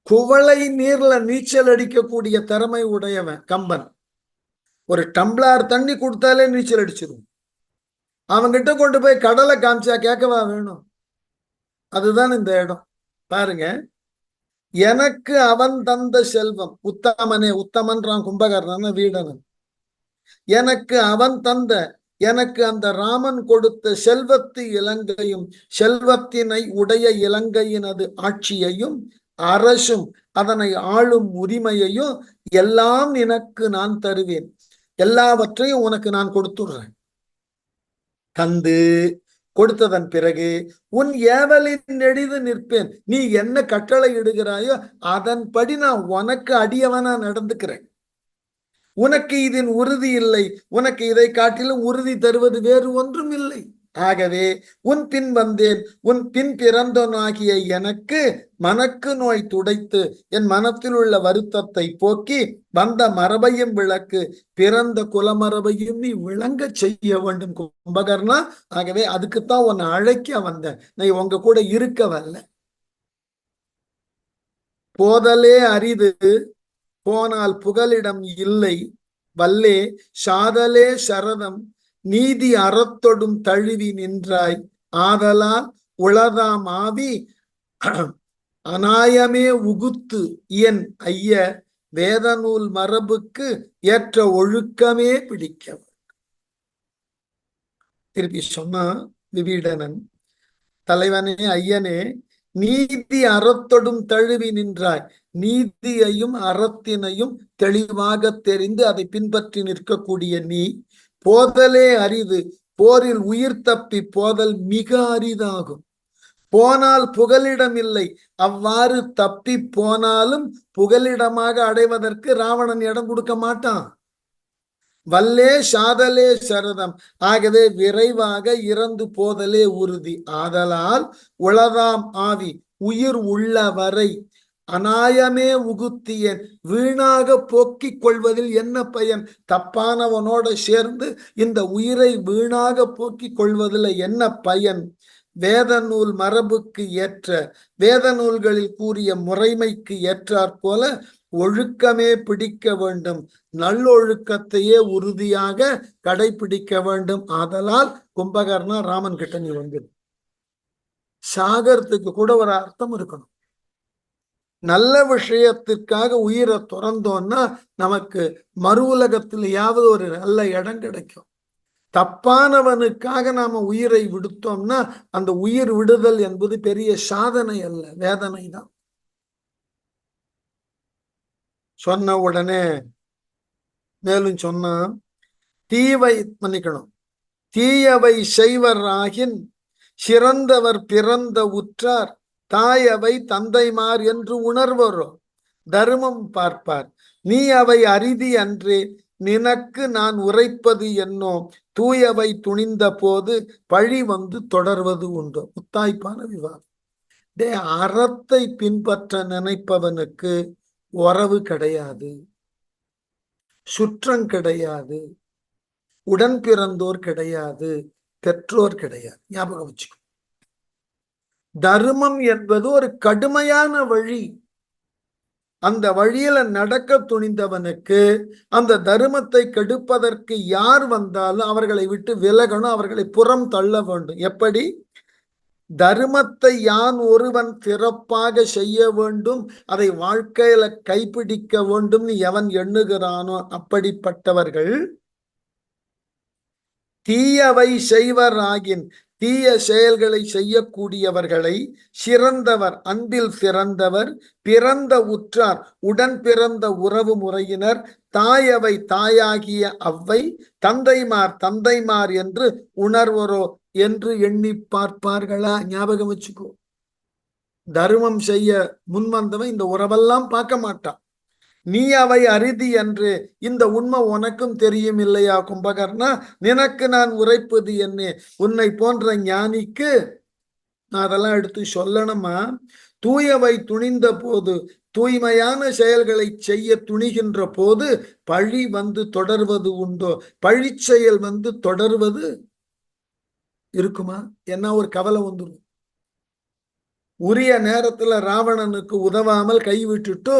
குவளை நீர்ல நீச்சல் அடிக்கக்கூடிய திறமை உடையவன் கம்பன். ஒரு டம்ளார் தண்ணி கொடுத்தாலே நீச்சல் அடிச்சிடும். அவங்கிட்ட கொண்டு போய் கடலை காமிச்சா கேட்கவா வேணும்? அதுதான் இந்த இடம். பாருங்க, எனக்கு அவன் தந்த செல்வம். உத்தமனே, உத்தமன்றான் கும்பகர்ணன் வீடனன். எனக்கு அவன் தந்த, எனக்கு அந்த ராமன் கொடுத்த செல்வத்து இலங்கையும் செல்வத்தினை உடைய இலங்கையினது ஆட்சியையும் அரசும் அதனை ஆளும் உரிமையையும் எல்லாம் எனக்கு நான் தருவேன். எல்லாவற்றையும் உனக்கு நான் கொடுத்துடுறேன். தந்து கொடுத்ததன் பிறகு உன் ஏவலின் நெடிது நிற்பேன். நீ என்ன கட்டளை இடுகிறாயோ அதன்படி நான் உனக்கு அடியவனா நடந்துக்கிறேன். உனக்கு இதன் உறுதி இல்லை. உனக்கு இதை காட்டிலும் உறுதி தருவது வேறு ஒன்றும் இல்லை. ஆகவே உன் பின் வந்தேன். உன் பின் பிறந்தோனாகிய எனக்கு மனக்கு நோய் துடைத்து என் மனத்தில் உள்ள வருத்தத்தை போக்கி வந்த மரபையும் விளக்கு. பிறந்த குலமரபையும் நீ விளங்க செய்ய வேண்டும் கும்பகர்ணா. ஆகவே அதுக்குத்தான் உன்னை அழைக்க வந்தேன். நீ உங்க கூட இருக்க வரல. போதலே அரிது போனால் புகலிடம் இல்லை. வல்லே சாதலே சரதம் நீதி அறத்தொடும் தழுவி நின்றாய். ஆதலால் உளதாம் ஆவி அநாயமே உகுத்து என் ஐய வேத நூல் மரபுக்கு ஏற்ற ஒழுக்கமே பிடிக்க. திருப்பி சொன்னா விபீடனன், தலைவனே, ஐயனே, நீதி அறத்தொடும் தழுவி நின்றாய். நீதியையும் அறத்தினையும் தெளிவாக தெரிந்து அதை பின்பற்றி நிற்கக்கூடிய நீ போதலே அரிது. போரில் உயிர் தப்பி போதல் மிக அரிதாகும். போனால் புகலிடம் இல்லை. அவ்வாறு தப்பி போனாலும் புகலிடமாக அடைவதற்கு ராவணன் இடம் கொடுக்க மாட்டான். வல்லே சாதலே சரதம். ஆகவே விரைவாக இறந்து போதலே உறுதி. ஆதலால் உளதாம் ஆவி உயிர் உள்ள வரை அநாயமே உகுத்தியன் வீணாக போக்கிக் கொள்வதில் என்ன பயன்? தப்பானவனோட சேர்ந்து இந்த உயிரை வீணாக போக்கிக் கொள்வதில் என்ன பயன்? வேத நூல் மரபுக்கு ஏற்ற, வேத நூல்களில் கூறிய முறைமைக்கு ஏற்றாற் போல ஒழுக்கமே பிடிக்க வேண்டும். நல்லொழுக்கத்தையே உறுதியாக கடைபிடிக்க வேண்டும். ஆதலால் கும்பகர்ணா, ராமன் கிட்ட நீ வந்துடு. சாகரத்துக்கு கூட ஒரு அர்த்தம் இருக்கணும். நல்ல விஷயத்திற்காக உயிரை துறந்தோம்னா நமக்கு மறு உலகத்திலேயாவது ஒரு நல்ல இடம் கிடைக்கும். தப்பானவனுக்காக நாம உயிரை விடுத்தோம்னா அந்த உயிர் விடுதல் என்பது பெரிய சாதனை அல்ல, வேதனை தான். சொன்ன உடனே மேலும் சொன்னா, தீயவை செய்வர் ஆகின் சிறந்தவர் பிறந்த உற்றார் தாயவை தந்தைமார் என்று உணர்வரோ தர்மம் பார்ப்பார். நீ அவை அரிதி அன்றே நினக்கு நான் உரைப்பது என்னோ தூயவை துணிந்த போது பழி வந்து தொடர்வது உண்டோ. முத்தாய்ப்பான விவாதம். அறத்தை பின்பற்ற நினைப்பவனுக்கு உறவு கிடையாது, சுற்றம் கிடையாது, உடன் பிறந்தோர் கிடையாது, பெற்றோர் கிடையாது. ஞாபகம் வச்சுக்கோ. தர்மம் என்பது ஒரு கடுமையான வழி. அந்த வழியில நடக்க துணிந்தவனுக்கு அந்த தர்மத்தை கெடுப்பதற்கு யார் வந்தாலும் அவர்களை விட்டு விலகணும், அவர்களை புறம் தள்ள வேண்டும். எப்படி? தர்மத்தை யான் ஒருவன் சிறப்பாக செய்ய வேண்டும், அதை வாழ்க்கையில கைப்பிடிக்க வேண்டும் எவன் எண்ணுகிறானோ அப்படிப்பட்டவர்கள் தீயவை செய்வராகின், தீய செயல்களை செய்யக்கூடியவர்களை சிறந்தவர், அன்பில் சிறந்தவர், பிறந்த உற்றார், உடன் பிறந்த உறவு முறையினர், தாயவை தாயாகிய அவ்வை, தந்தைமார் தந்தைமார் என்று உணர்வரோ என்று எண்ணி பார்ப்பார்களா? ஞாபகம் வச்சுக்கோ. தர்மம் செய்ய முன்வந்தவன் இந்த உறவெல்லாம் பார்க்க மாட்டான். நீ அவை அரிதி என்று இந்த உண்மை உனக்கும் தெரியும் இல்லையா கும்பகர்ணா? நினக்கு நான் உரைப்பது என்ன? உன்னை போன்ற ஞானிக்கு நான் அதெல்லாம் எடுத்து சொல்லணுமா? தூயவை துணிந்த போது, தூய்மையான செயல்களை செய்ய துணிகின்ற போது பழி வந்து தொடர்வது உண்டோ? பழி செயல் வந்து தொடர்வது இருக்குமா? என்ன ஒரு கவலை வந்துடும். உரிய நேரத்துல ராவணனுக்கு உதவாமல் கைவிட்டுட்டோ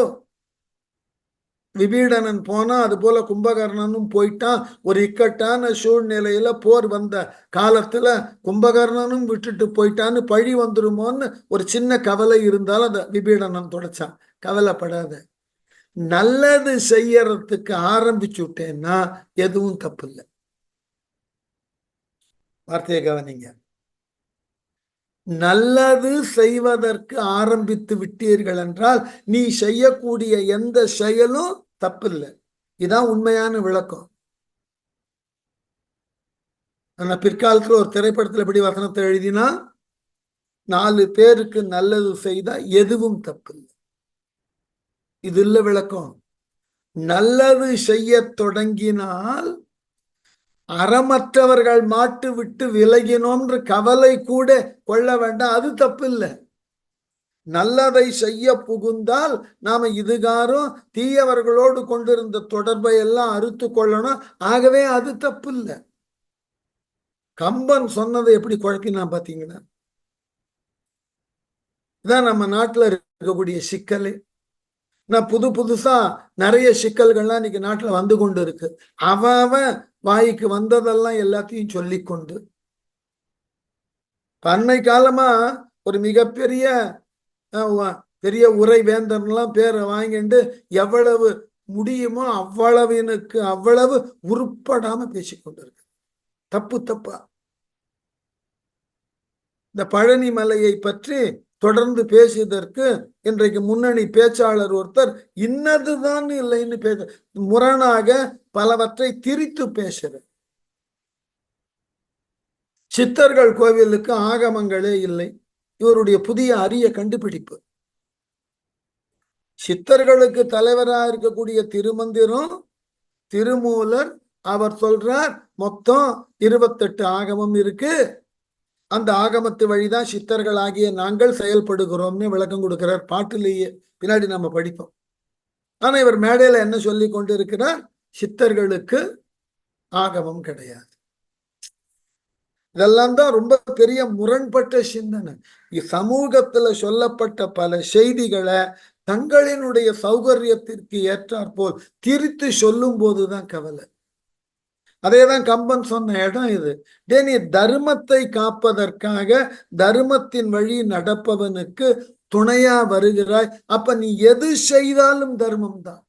விபீடனன் போனா, அது போல கும்பகர்ணனும் போயிட்டான். ஒரு இக்கட்டான சூழ்நிலையில போர் வந்த காலத்துல கும்பகர்ணனும் விட்டுட்டு போயிட்டான்னு பழி வந்துருமோன்னு ஒரு சின்ன கவலை இருந்தாலும் அதை விபீடனன் தொடச்சான். கவலைப்படாத, நல்லது செய்யறதுக்கு ஆரம்பிச்சு விட்டேன்னா எதுவும் தப்பு இல்லை. வார்த்தையை கவனிங்க. நல்லது செய்வதற்கு ஆரம்பித்து விட்டீர்கள் என்றால் நீ செய்யக்கூடிய எந்த செயலும் தப்பில்லை. இதுதான் உண்மையான விளக்கம். ஆனா பிற்காலத்துல ஒரு திரைப்படத்துல எப்படி வசனத்தை எழுதினா, 4 பேருக்கு நல்லது செய்தா எதுவும் தப்பில்லை. இது இல்ல விளக்கம். நல்லது செய்ய தொடங்கினால் அறமற்றவர்கள் மாட்டு விட்டு விலகினோம்ன்ற கவலை கூட கொள்ள வேண்டாம், அது தப்பு இல்லை. நல்லதை செய்ய புகுந்தால் நாம இதுகாரும் தீயவர்களோடு கொண்டிருந்த தொடர்பை எல்லாம் அறுத்து கொள்ளணும். ஆகவே அது தப்பு இல்லை. கம்பன் சொன்னதை எப்படி குழப்பினா பாத்தீங்கன்னா, இதான் நம்ம நாட்டுல இருக்கக்கூடிய சிக்கல். நான் புதுசா நிறைய சிக்கல்கள்லாம் இன்னைக்கு நாட்டுல வந்து கொண்டு இருக்கு. அவன் வாய்க்கு வந்ததெல்லாம் எல்லாத்தையும் சொல்லி கொண்டு அன்னை காலமா ஒரு மிகப்பெரிய பெரிய உரை வேந்தன்லாம் பேரை வாங்கிட்டு எவ்வளவு முடியுமோ அவ்வளவினுக்கு அவ்வளவு உருப்படாம பேசிக்கொண்டிருக்கு. தப்பு தப்பா. இந்த பழனி மலையை பற்றி தொடர்ந்து பேசியதற்கு இன்றைக்கு முன்னணி பேச்சாளர் ஒருத்தர் இன்னதுதான் இல்லைன்னு பேச, முரணாக பலவற்றை திரித்து பேசுற. சித்தர்கள் கோவிலுக்கு ஆகமங்களே இல்லை. இவருடைய புதிய அரிய கண்டுபிடிப்பு. சித்தர்களுக்கு தலைவராக இருக்கக்கூடிய திருமந்திரம், திருமூலர் அவர் சொல்றார் மொத்தம் 28 ஆகமம் இருக்கு. அந்த ஆகமத்து வழிதான் சித்தர்கள் ஆகிய நாங்கள் செயல்படுகிறோம்னு விளக்கம் கொடுக்கிறார். பாட்டிலேயே பின்னாடி நம்ம படிப்போம். ஆனா இவர் மேடையில என்ன சொல்லி கொண்டு இருக்கிறார்? சித்தர்களுக்கு ஆகமம் கிடையாது. இதெல்லாம் தான் ரொம்ப பெரிய முரண்பட்ட சிந்தனை. சமூகத்துல சொல்லப்பட்ட பல செய்திகளை தங்களினுடைய சௌகரியத்திற்கு ஏற்றாற்போல் திரித்து சொல்லும் போதுதான் கவலை. அதேதான் கம்பன் சொன்ன இடம் இது. நீ தர்மத்தை காப்பதற்காக தர்மத்தின் வழி நடப்பவனுக்கு துணையா வருகிறாய். அப்ப நீ எது செய்தாலும் தர்மம் தான்.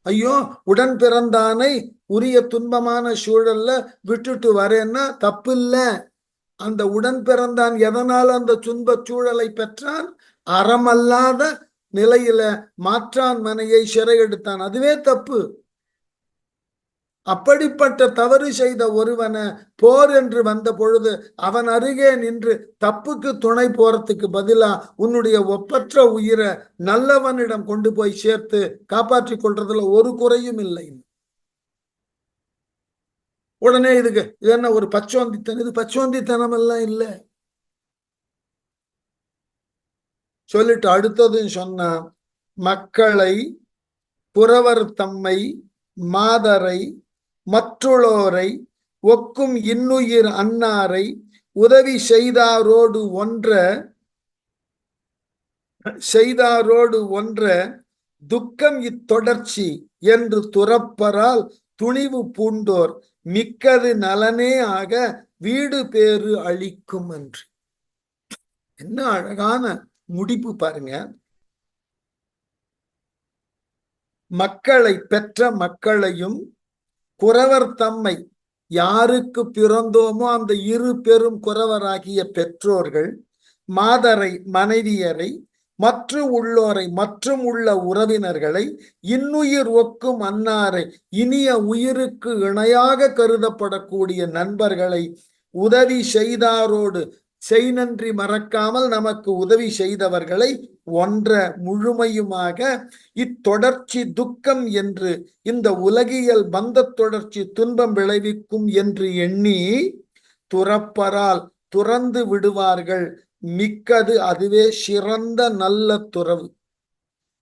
ஐயோ, உடன் பிறந்தானை உரிய துன்பமான சூழல்ல விட்டுட்டு வரேன்னா தப்பு இல்ல. அந்த உடன் பிறந்தான் எதனால் அந்த துன்ப சூழலை பெற்றான்? அறமல்லாத நிலையில மாற்றான் மனையை சிறையெடுத்தான், அதுவே தப்பு. அப்படிப்பட்ட தவறு செய்த ஒருவனை போர் என்று வந்த பொழுது அவன் அருகே நின்று தப்புக்கு துணை போறதுக்கு பதிலா உன்னுடைய ஒப்பற்ற உயிரை நல்லவனிடம் கொண்டு போய் சேர்த்து காப்பாற்றி கொள்றதுல ஒரு குறையும் இல்லை. உடனே இதுக்கு இது என்ன ஒரு பச்சோந்தித்தனம்? இது பச்சோந்தித்தனம் எல்லாம் இல்லை. சொல்லிட்டு அடுத்ததும் சொன்னா, மக்களை, புறவர் தம்மை, மாதரை, மற்றுளோரை ஒக்கும் இன்னுயிர் அன்னாரை உதவி செய்தாரோடு ஒன்ற துக்கம் இத்தொடர்ச்சி என்று துறப்பரால் துணிவு பூண்டோர் மிக்கது நலனே ஆக வீடு பேறு அளிக்கும் என்று. என்ன அழகான முடிப்பு பாருங்க. மக்களை பெற்ற மக்களையும், குறவர் தம்மை, யாருக்கு பிறந்தோமோ அந்த இரு பெரும் குறவராகிய பெற்றோர்கள், மாதரை மனைவியரை, மற்றும் உள்ள உறவினர்களை, இன்னுயிர் ஒக்கும் அன்னாரை, இனிய உயிருக்கு இணையாக கருதப்படக்கூடிய நண்பர்களை, உதவி செய்தாரோடு, செய் நன்றி மறக்காமல் நமக்கு உதவி செய்தவர்களை ஒன்ற முழுமையுமாக இத்தொடர்ச்சி துக்கம் என்று, இந்த உலகியல் பந்த தொடர்ச்சி துன்பம் விளைவிக்கும் என்று எண்ணி துறப்பரால் துறந்து விடுவார்கள். மிக்கது அதுவே சிறந்த நல்ல துறவு,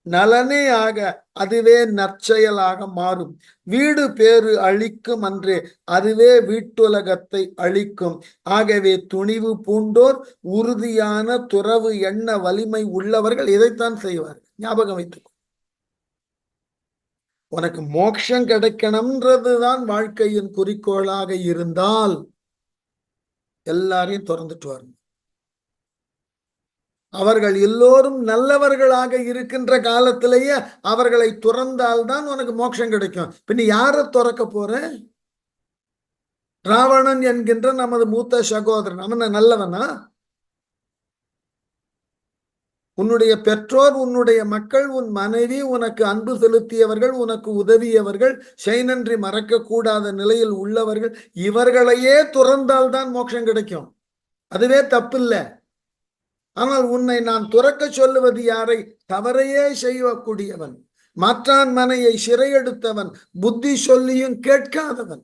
நலனே ஆக அதுவே நற்செயலாக மாறும். வீடு பேறு அளிக்கும் அன்றே அதுவே வீட்டுலகத்தை அளிக்கும். ஆகவே துணிவு பூண்டோர், உறுதியான துறவு எண்ண வலிமை உள்ளவர்கள் இதைத்தான் செய்வார்கள். ஞாபகம் வைத்துக்கோ. உனக்கு மோட்சம் கிடைக்கணும்ன்றதுதான் வாழ்க்கையின் குறிக்கோளாக இருந்தால் எல்லாரையும் திறந்துட்டு வரணும். அவர்கள் எல்லோரும் நல்லவர்களாக இருக்கின்ற காலத்திலேயே அவர்களை துறந்தால்தான் உனக்கு மோட்சம் கிடைக்கும். பின்ன யாரை துறக்க போற? ராவணன் என்கின்ற நமது மூத்த சகோதரன், அவன நல்லவனா? உன்னுடைய பெற்றோர், உன்னுடைய மக்கள், உன் மனைவி, உனக்கு அன்பு செலுத்தியவர்கள், உனக்கு உதவியவர்கள், செய் நன்றி மறக்க கூடாத நிலையில் உள்ளவர்கள், இவர்களையே துறந்தால்தான் மோட்சம் கிடைக்கும். அதுவே தப்பில்லை. ஆனால் உன்னை நான் துறக்க சொல்லுவது யாரை? தவறையே செய்யக்கூடியவன், மாற்றான் மனையை சிறையெடுத்தவன், புத்தி சொல்லியும் கேட்காதவன்.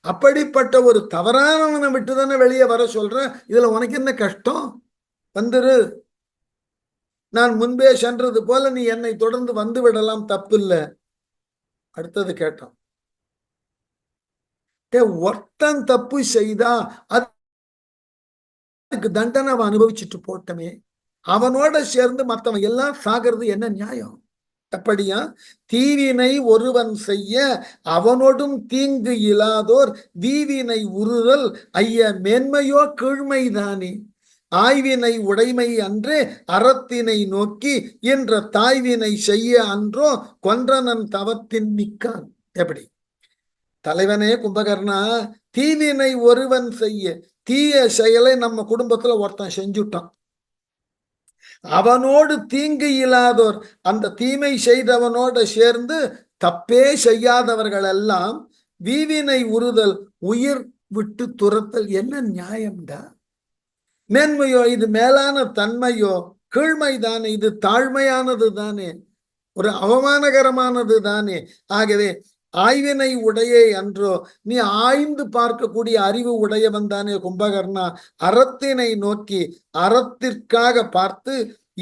அப்படிப்பட்ட ஒரு தவறானவனை விட்டுதானே வெளியே வர சொல்றேன். இதுல உனக்கு என்ன கஷ்டம்? வந்துரு. நான் முன்பே சென்றது போல நீ என்னை தொடர்ந்து வந்து விடலாம், தப்பில்லை. அடுத்தது கேட்டான், ஒருத்தன் தப்பு செய்தா அதுக்கு தண்டனை அவன் அனுபவிச்சுட்டு போட்டமே, அவனோட சேர்ந்து மற்றவன் எல்லாம் சாகிறது என்ன நியாயம்? அப்படியா? தீவினை ஒருவன் செய்ய அவனோடும் தீங்கு இல்லாதோர் வீவினை உறுதல் ஐய மேன்மையோ கீழ்மைதானே. ஆய்வினை உடைமை அன்றே அறத்தினை நோக்கி என்ற தாய்வினை செய்ய அன்றோ கொன்றனன் தவத்தின் மிக்கான். எப்படி? தலைவனே கும்பகர்ணா, தீவினை ஒருவன் செய்ய, தீய செயலை நம்ம குடும்பத்துல ஒருத்தன் செஞ்சுட்டான், அவனோடு தீங்கு இல்லாதோர், அந்த தீமை செய்தவனோட சேர்ந்து தப்பே செய்யாதவர்கள் எல்லாம் வீவினை உறுதல், உயிர் விட்டு துரத்தல் என்ன நியாயம்டா? மேன்மையோ இது மேலான தன்மையோ? கீழ்மை தானே, இது தாழ்மையானது தானே, ஒரு அவமானகரமானது தானே. ஆகவே ஆய்வினை உடையே அன்றோ, நீ ஆய்ந்து பார்க்கக்கூடிய அறிவு உடையவன் தானே கும்பகர்ணா. அறத்தினை நோக்கி, அறத்திற்காக பார்த்து,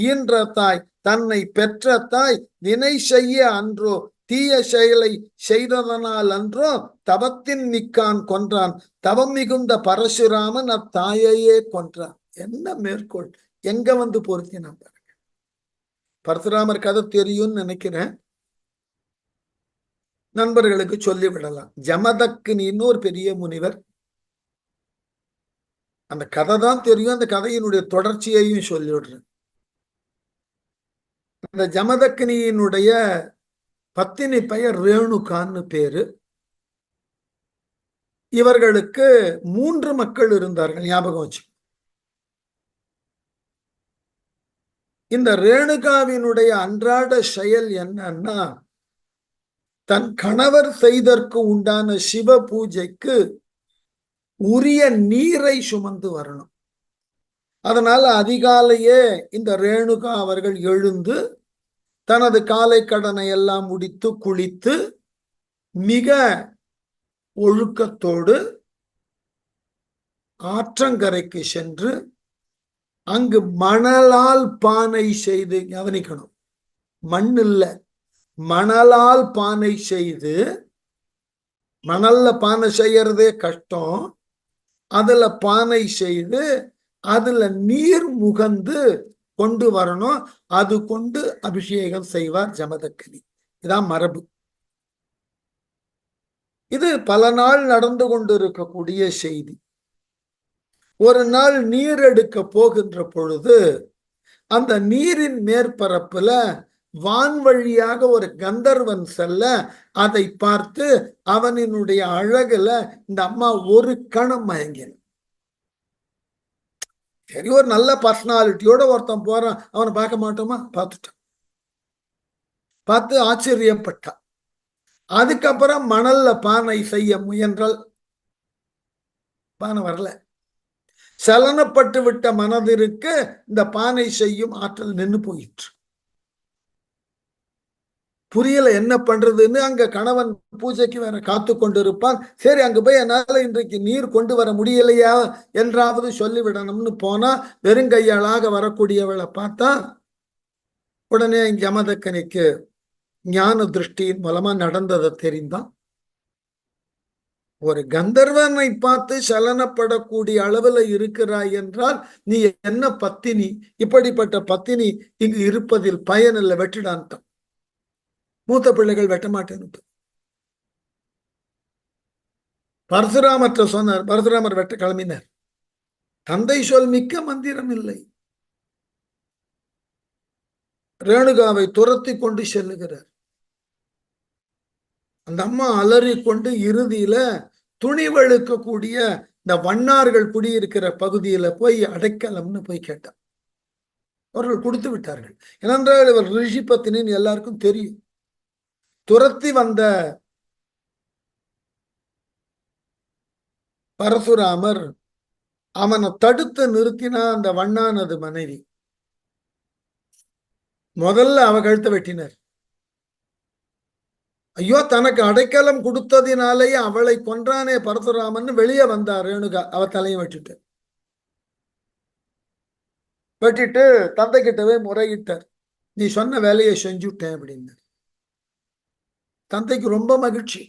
ஈன்ற தாய், தன்னை பெற்ற தாய் வினை செய்ய அன்றோ, தீய செயலை செய்ததனால் அன்றோ தவத்தின் மிக்கான் கொன்றான். தவம் மிகுந்த பரசுராமன் அத்தாயையே கொன்றான். என்ன மேற்கோள்! எங்க வந்து பொருத்தினா பாருங்க. பரசுராமர் கதை தெரியும்னு நினைக்கிறேன், நண்பர்களுக்கு சொல்லிவிடலாம். ஜமதக்கினின்னு ஒரு பெரிய முனிவர், அந்த கதை தான் தெரியும், அந்த கதையினுடைய தொடர்ச்சியையும் சொல்லிவிடுறேன். அந்த ஜமதக்கினியினுடைய பத்தினி பெயர் ரேணுகான்னு பேரு. இவர்களுக்கு 3 மக்கள் இருந்தார்கள், ஞாபகம் வச்சு. இந்த ரேணுகாவினுடைய அன்றாட செயல் என்னன்னா, தன் கணவர் செய்தற்கு உண்டான சிவ பூஜைக்கு உரிய நீரை சுமந்து வரணும். அதனால அதிகாலையே இந்த ரேணுகா அவர்கள் எழுந்து தனது காலை கடனை எல்லாம் முடித்து குளித்து மிக ஒழுக்கத்தோடு ஆற்றங்கரைக்கு சென்று அங்கு மணலால் பானை செய்து, கவனிக்கணும், மண் இல்ல, மணலால் பானை செய்து, மணல்ல பானை செய்யறதே கஷ்டம், அதுல பானை செய்து அதுல நீர் முகந்து கொண்டு வரணும், அது கொண்டு அபிஷேகம் செய்வார் ஜமதக்கினி. இதான் மரபு. இது பல நாள் நடந்து கொண்டிருக்கக்கூடிய செய்தி. ஒரு நாள் நீர் எடுக்க போகின்ற பொழுது அந்த நீரின் மேற்பரப்புல வான் வழியாக ஒரு கந்தர்வன் செல்ல, அதை பார்த்து அவனினுடைய அழகுல இந்த அம்மா ஒரு கணம் மயங்கின. சரி, ஒரு நல்ல பர்சனாலிட்டியோட ஒருத்தன் போறான், அவனை பார்க்க மாட்டோமா? பார்த்துட்டான். பார்த்து ஆச்சரியப்பட்டான். அதுக்கப்புறம் மணல்ல பானை செய்ய முயன்றால் பானை வரல. சலனப்பட்டு விட்ட மனதிற்கு இந்த பானை செய்யும் ஆற்றல் நின்று போயிற்று. புரியல என்ன பண்றதுன்னு. அங்க கணவன் பூஜைக்கு வேற காத்து கொண்டிருப்பான். சரி, அங்க போய் என்னால இன்றைக்கு நீர் கொண்டு வர முடியலையா என்றாவது சொல்லிவிடணும்னு போனா, வெறுங்கையாளாக வரக்கூடியவளை பார்த்தா உடனே யமதக்கனிக்கு ஞான திருஷ்டியின் மூலமா நடந்ததை தெரிந்தான். ஒரு கந்தர்வனை பார்த்து சலனப்படக்கூடிய அளவுல இருக்கிறாய் என்றால் நீ என்ன பத்தினி? இப்படிப்பட்ட பத்தினி இங்கு இருப்பதில் பயன் இல்லை, வெட்டிடான்ட்டான். மூத்த பிள்ளைகள் வெட்ட மாட்டேன்னு பரசுராமற்ற சொன்னார். பரசுராமர் வெட்ட கிளம்பினார். தந்தை சொல் மிக்க மந்திரம் இல்லை. ரேணுகாவை துரத்தி கொண்டு செல்லுகிறார். அந்த அம்மா அலறி கொண்டு இறுதியில துணிவெழுக்கக்கூடிய இந்த வண்ணார்கள் குடியிருக்கிற பகுதியில போய் அடைக்கலம்னு போய் கேட்டார். அவர்கள் கொடுத்து விட்டார்கள். ஏனென்றால் இவர் ரிஷி பத்தினின்னு எல்லாருக்கும் தெரியும். துரத்தி வந்த பரசுராமர் அவனை தடுத்து நிறுத்தினா அந்த வண்ணானது மனைவி. முதல்ல அவ கழுத்தை வெட்டினார். ஐயோ, தனக்கு அடைக்கலம் கொடுத்ததினாலேயே அவளை கொன்றானே பரசுராமன் வெளியே வந்தார் ரேணுகா. அவ தலையை வெட்டிட்டு தந்தை கிட்டவே முறையிட்டார். நீ சொன்ன வேலையை செஞ்சுட்டேன் அப்படின்னு. தந்தைக்கு ரொம்ப மகிழ்ச்சி.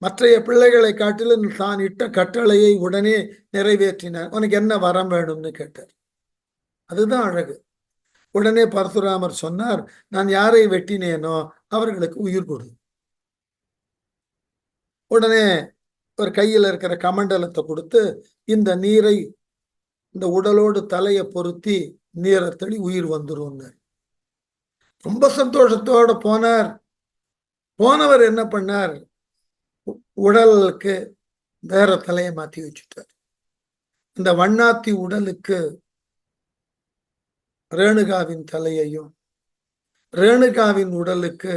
மற்றைய பிள்ளைகளை காட்டிலும் தான் இட்ட கட்டளையை உடனே நிறைவேற்றினார். உனக்கு என்ன வரம் வேணும்னு கேட்டார். அதுதான் அழகு. உடனே பரசுராமர் சொன்னார், நான் யாரை வெட்டினேனோ அவர்களுக்கு உயிர் கொடு. உடனே ஒரு கையில் இருக்கிற கமண்டலத்தை கொடுத்து இந்த நீரை இந்த உடலோடு தலையை பொருத்தி நீரை தள்ளி உயிர் வந்துரும். ரொம்ப சந்தோஷத்தோட போனார். போனவர் என்ன பண்ணார்? உடலுக்கு வேற தலையை மாத்தி வச்சுட்டார். இந்த வண்ணாத்தி உடலுக்கு ரேணுகாவின் தலையையும், ரேணுகாவின் உடலுக்கு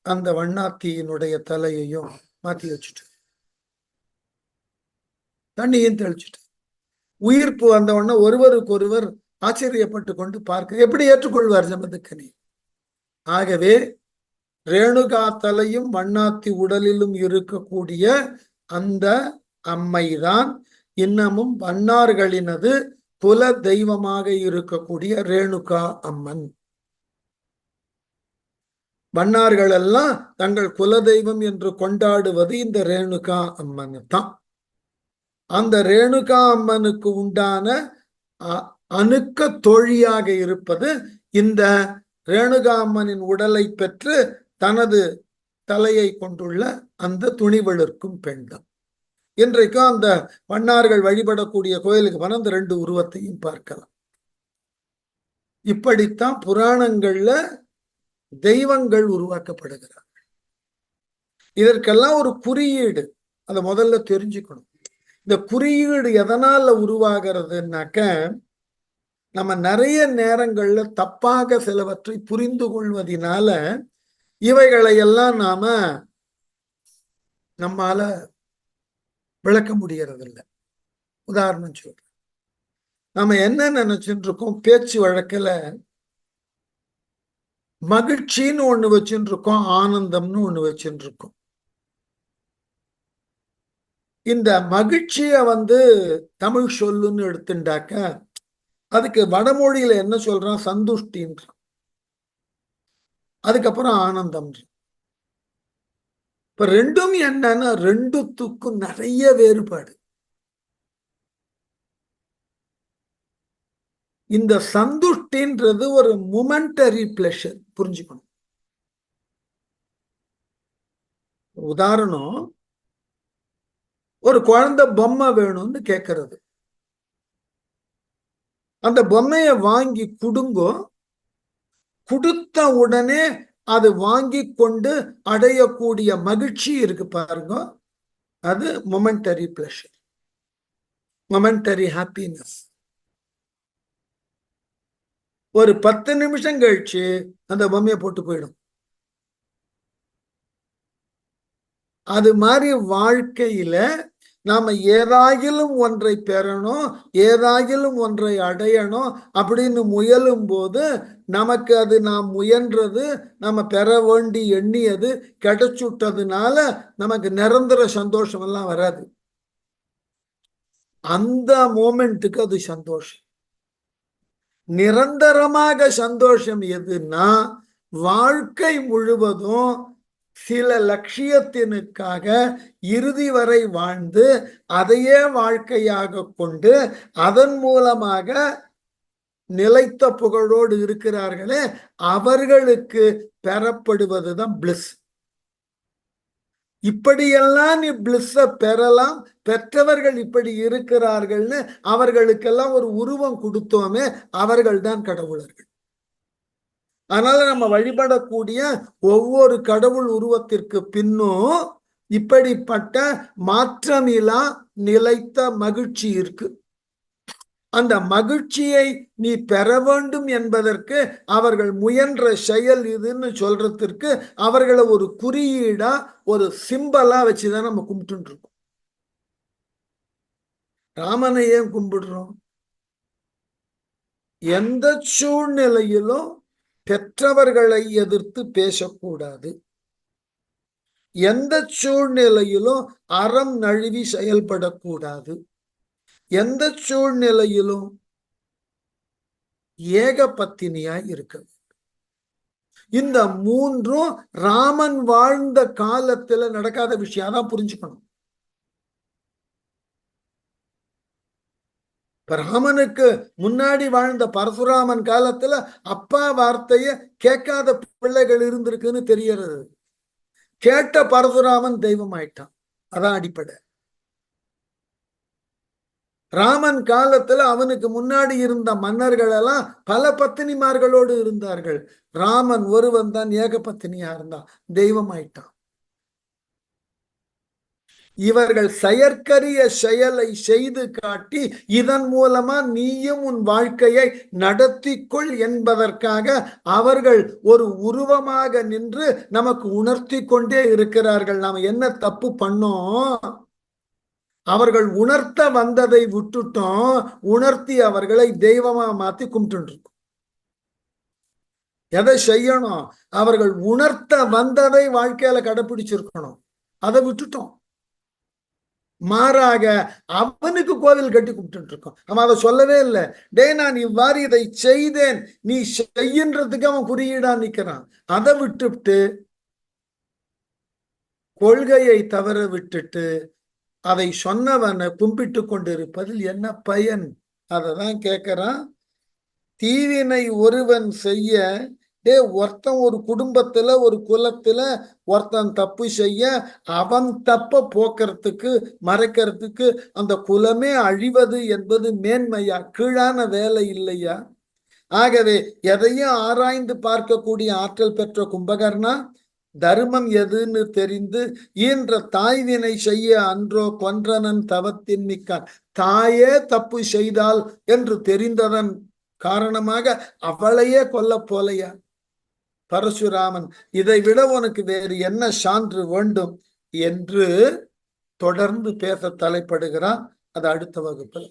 அந்த வண்ணாத்தியினுடைய தலையையும் மாத்தி வச்சுட்டு தண்ணியும் தெளிச்சுட்டு உயிர்ப்பு வந்த உடனே ஒருவருக்கு ஒருவர் ஆச்சரியப்பட்டு கொண்டு பார்க்க எப்படி ஏற்றுக்கொள்வார் ஜமதக்கனி? ஆகவே ரேணுகா தலையும் வண்ணாத்தி உடலிலும் இருக்கக்கூடிய அந்த அம்மைதான் இன்னமும் வண்ணார்களினது குல தெய்வமாக இருக்கக்கூடிய ரேணுகா அம்மன். வண்ணார்கள் எல்லாம் தங்கள் குல தெய்வம் என்று கொண்டாடுவது இந்த ரேணுகா அம்மன் தான். அந்த ரேணுகா அம்மனுக்கு உண்டான அணுக்க தோழியாக இருப்பது இந்த ரேணுகா அம்மனின் உடலை பெற்று தனது தலையை கொண்டுள்ள அந்த துணிவெளிர்க்கும் பெண்தான். இன்றைக்கும் அந்த வண்ணார்கள் வழிபடக்கூடிய கோயிலுக்கு போன அந்த ரெண்டு உருவத்தையும் பார்க்கலாம். இப்படித்தான் புராணங்கள்ல தெய்வங்கள் உருவாக்கப்படுகிறார்கள். இதற்கெல்லாம் ஒரு குறியீடு, அதை முதல்ல தெரிஞ்சுக்கணும். இந்த குறியீடு எதனால உருவாகிறதுனாக்க, நம்ம நிறைய நேரங்கள்ல தப்பாக சிலவற்றை புரிந்து கொள்வதனால இவைகளை எல்லாம் நம்மால விளக்க முடியறதில்லை. உதாரணம் சொல்றேன். நம்ம என்ன நினைச்சுட்டு இருக்கோம்? பேச்சு வழக்கில் மகிழ்ச்சின்னு ஒண்ணு வச்சுட்டு இருக்கோம், ஆனந்தம்னு ஒண்ணு வச்சுட்டு இருக்கோம். இந்த மகிழ்ச்சிய தமிழ் சொல்லுன்னு எடுத்துட்டாக்க அதுக்கு வடமொழியில என்ன சொல்றான்? சந்துஷ்டின்றான். அதுக்கப்புறம் ஆனந்தம். இப்ப ரெண்டும் என்னன்னா, ரெண்டுத்துக்கும் நிறைய வேறுபாடு. இந்த சந்துஷ்டின்றது ஒரு மொமெண்டரி பிளஷர், புரிஞ்சுக்கணும். உதாரணம், ஒரு குழந்தை பொம்மை வேணும்னு கேட்கறது. அந்த பொம்மையை வாங்கி கொடுங்கோ, கொடுத்த உடனே அது வாங்கி கொண்டு அடையக்கூடிய மகிழ்ச்சி இருக்கு பாருங்க, அது மொமெண்டரி பிளஷர், மொமெண்டரி ஹாப்பினஸ். ஒரு 10 நிமிஷம் கழிச்சு அந்த பொம்மையை போட்டு போயிடும். அது மாதிரி வாழ்க்கையில நாம ஏதாகிலும் ஒன்றை பெறணும், ஏதாகிலும் ஒன்றை அடையணும் அப்படின்னு முயலும் போது நமக்கு அது நாம் முயன்றது, நம்ம பெற வேண்டி எண்ணியது கிடைச்சுட்டதுனால நமக்கு நிரந்தர சந்தோஷம் எல்லாம் வராது. அந்த மோமெண்ட்டுக்கு அது சந்தோஷம். நிரந்தரமாக சந்தோஷம் எதுன்னா, வாழ்க்கை முழுவதும் சில லட்சியத்தினுக்காக இறுதி வரை வாழ்ந்து அதையே வாழ்க்கையாக கொண்டு அதன் மூலமாக நிலைத்த புகழோடு இருக்கிறார்களே, அவர்களுக்கு பெறப்படுவதுதான் பிளிஸ். இப்படியெல்லாம் நீ பிளிஸ்ஸ பெறலாம், பெற்றவர்கள் இப்படி இருக்கிறார்கள்னு அவர்களுக்கெல்லாம் ஒரு உருவம் கொடுத்தோமே, அவர்கள் தான் கடவுளர்கள். அதனால நம்ம வழிபடக்கூடிய ஒவ்வொரு கடவுள் உருவத்திற்கு பின்னும் இப்படிப்பட்ட மாற்றமிலா நிலைத்த மகிழ்ச்சி இருக்கு. அந்த மகிழ்ச்சியை நீ பெற வேண்டும் என்பதற்கு அவர்கள் முயன்ற செயல் இதுன்னு சொல்றதுக்கு அவர்களை ஒரு குறியீடா, ஒரு சிம்பலா வச்சுதான் நம்ம கும்பிட்டு இருக்கோம். ராமனை ஏன் கும்பிடுறோம்? எந்த சூழ்நிலையிலும் பெற்றவர்களை எதிர்த்து பேசக்கூடாது. எந்த சூழ்நிலையிலும் அறம் நழுவி செயல்படக்கூடாது. எந்த சூழ்நிலையிலும் ஏக பத்தினியாய் இருக்க வேண்டும். இந்த மூன்றும் ராமன் வாழ்ந்த காலத்துல நடக்காத விஷயம் தான், புரிஞ்சுக்கணும். ராமனுக்கு முன்னாடி வாழ்ந்த பரசுராமன் காலத்துல அப்பா வார்த்தைய கேட்காத பிள்ளைகள் இருந்திருக்குன்னு தெரியறது. கேட்ட பரசுராமன் தெய்வம் ஆயிட்டான். அதான் அடிப்படை. ராமன் காலத்துல அவனுக்கு முன்னாடி இருந்த மன்னர்கள் எல்லாம் பல பத்தினிமார்களோடு இருந்தார்கள். ராமன் ஒருவன் தான் ஏக பத்தினியா இருந்தான், தெய்வம் ஆயிட்டான். இவர்கள் செயற்கரிய செயலை செய்து காட்டி இதன் மூலமா நீயும் உன் வாழ்க்கையை நடத்திக்கொள் என்பதற்காக அவர்கள் ஒரு உருவமாக நின்று நமக்கு உணர்த்தி கொண்டே இருக்கிறார்கள். நாம என்ன தப்பு பண்ணோம்? அவர்கள் உணர்த்த வந்ததை விட்டுட்டோம், உணர்த்தி அவர்களை தெய்வமா மாத்தி கும்பிட்டு இருக்கோம். எதை செய்யணும்? அவர்கள் உணர்த்த வந்ததை வாழ்க்கையில கடைபிடிச்சிருக்கணும், அதை விட்டுட்டோம். மாறாக அவனுக்கு கோவில் கட்டி கும்பிட்டு இருக்கோம். அவன் அதை சொல்லவே இல்லை. டே, நான் இவ்வாறு இதை செய்தேன், நீ செய்யன்றதுக்கு அவன் குறியீடா நிக்கிறான். அதை விட்டுவிட்டு கொள்கையை தவற விட்டுட்டு அதை சொன்னவனை கும்பிட்டு கொண்டிருப்பதில் என்ன பயன்? அததான் கேட்கிறான். தீவினை ஒருவன் செய்ய, ஒருத்தன் ஒரு குடும்பத்துல ஒரு குலத்துல ஒருத்தன் தப்பு செய்ய, அவன் தப்ப போக்குறதுக்கு மறைக்கிறதுக்கு அந்த குலமே அழிவது என்பது மேன்மையா? கீழான வேலை இல்லையா? ஆகவே எதையும் ஆராய்ந்து பார்க்கக்கூடிய ஆற்றல் பெற்ற கும்பகர்ணா, தர்மம் எதுன்னு தெரிந்து ஈன்ற தாய்வினை செய்ய அன்றோ கொன்றனன் தவத்தின் மிக்கான். தாயே தப்பு செய்தால் என்று தெரிந்ததன் காரணமாக அவளையே கொல்ல போலையா பரசுராமன்? இதை விட உனக்கு வேறு என்ன சான்று வேண்டும் என்று தொடர்ந்து பேச தலைப்படுகிறான். அது அடுத்த வகுப்பில்.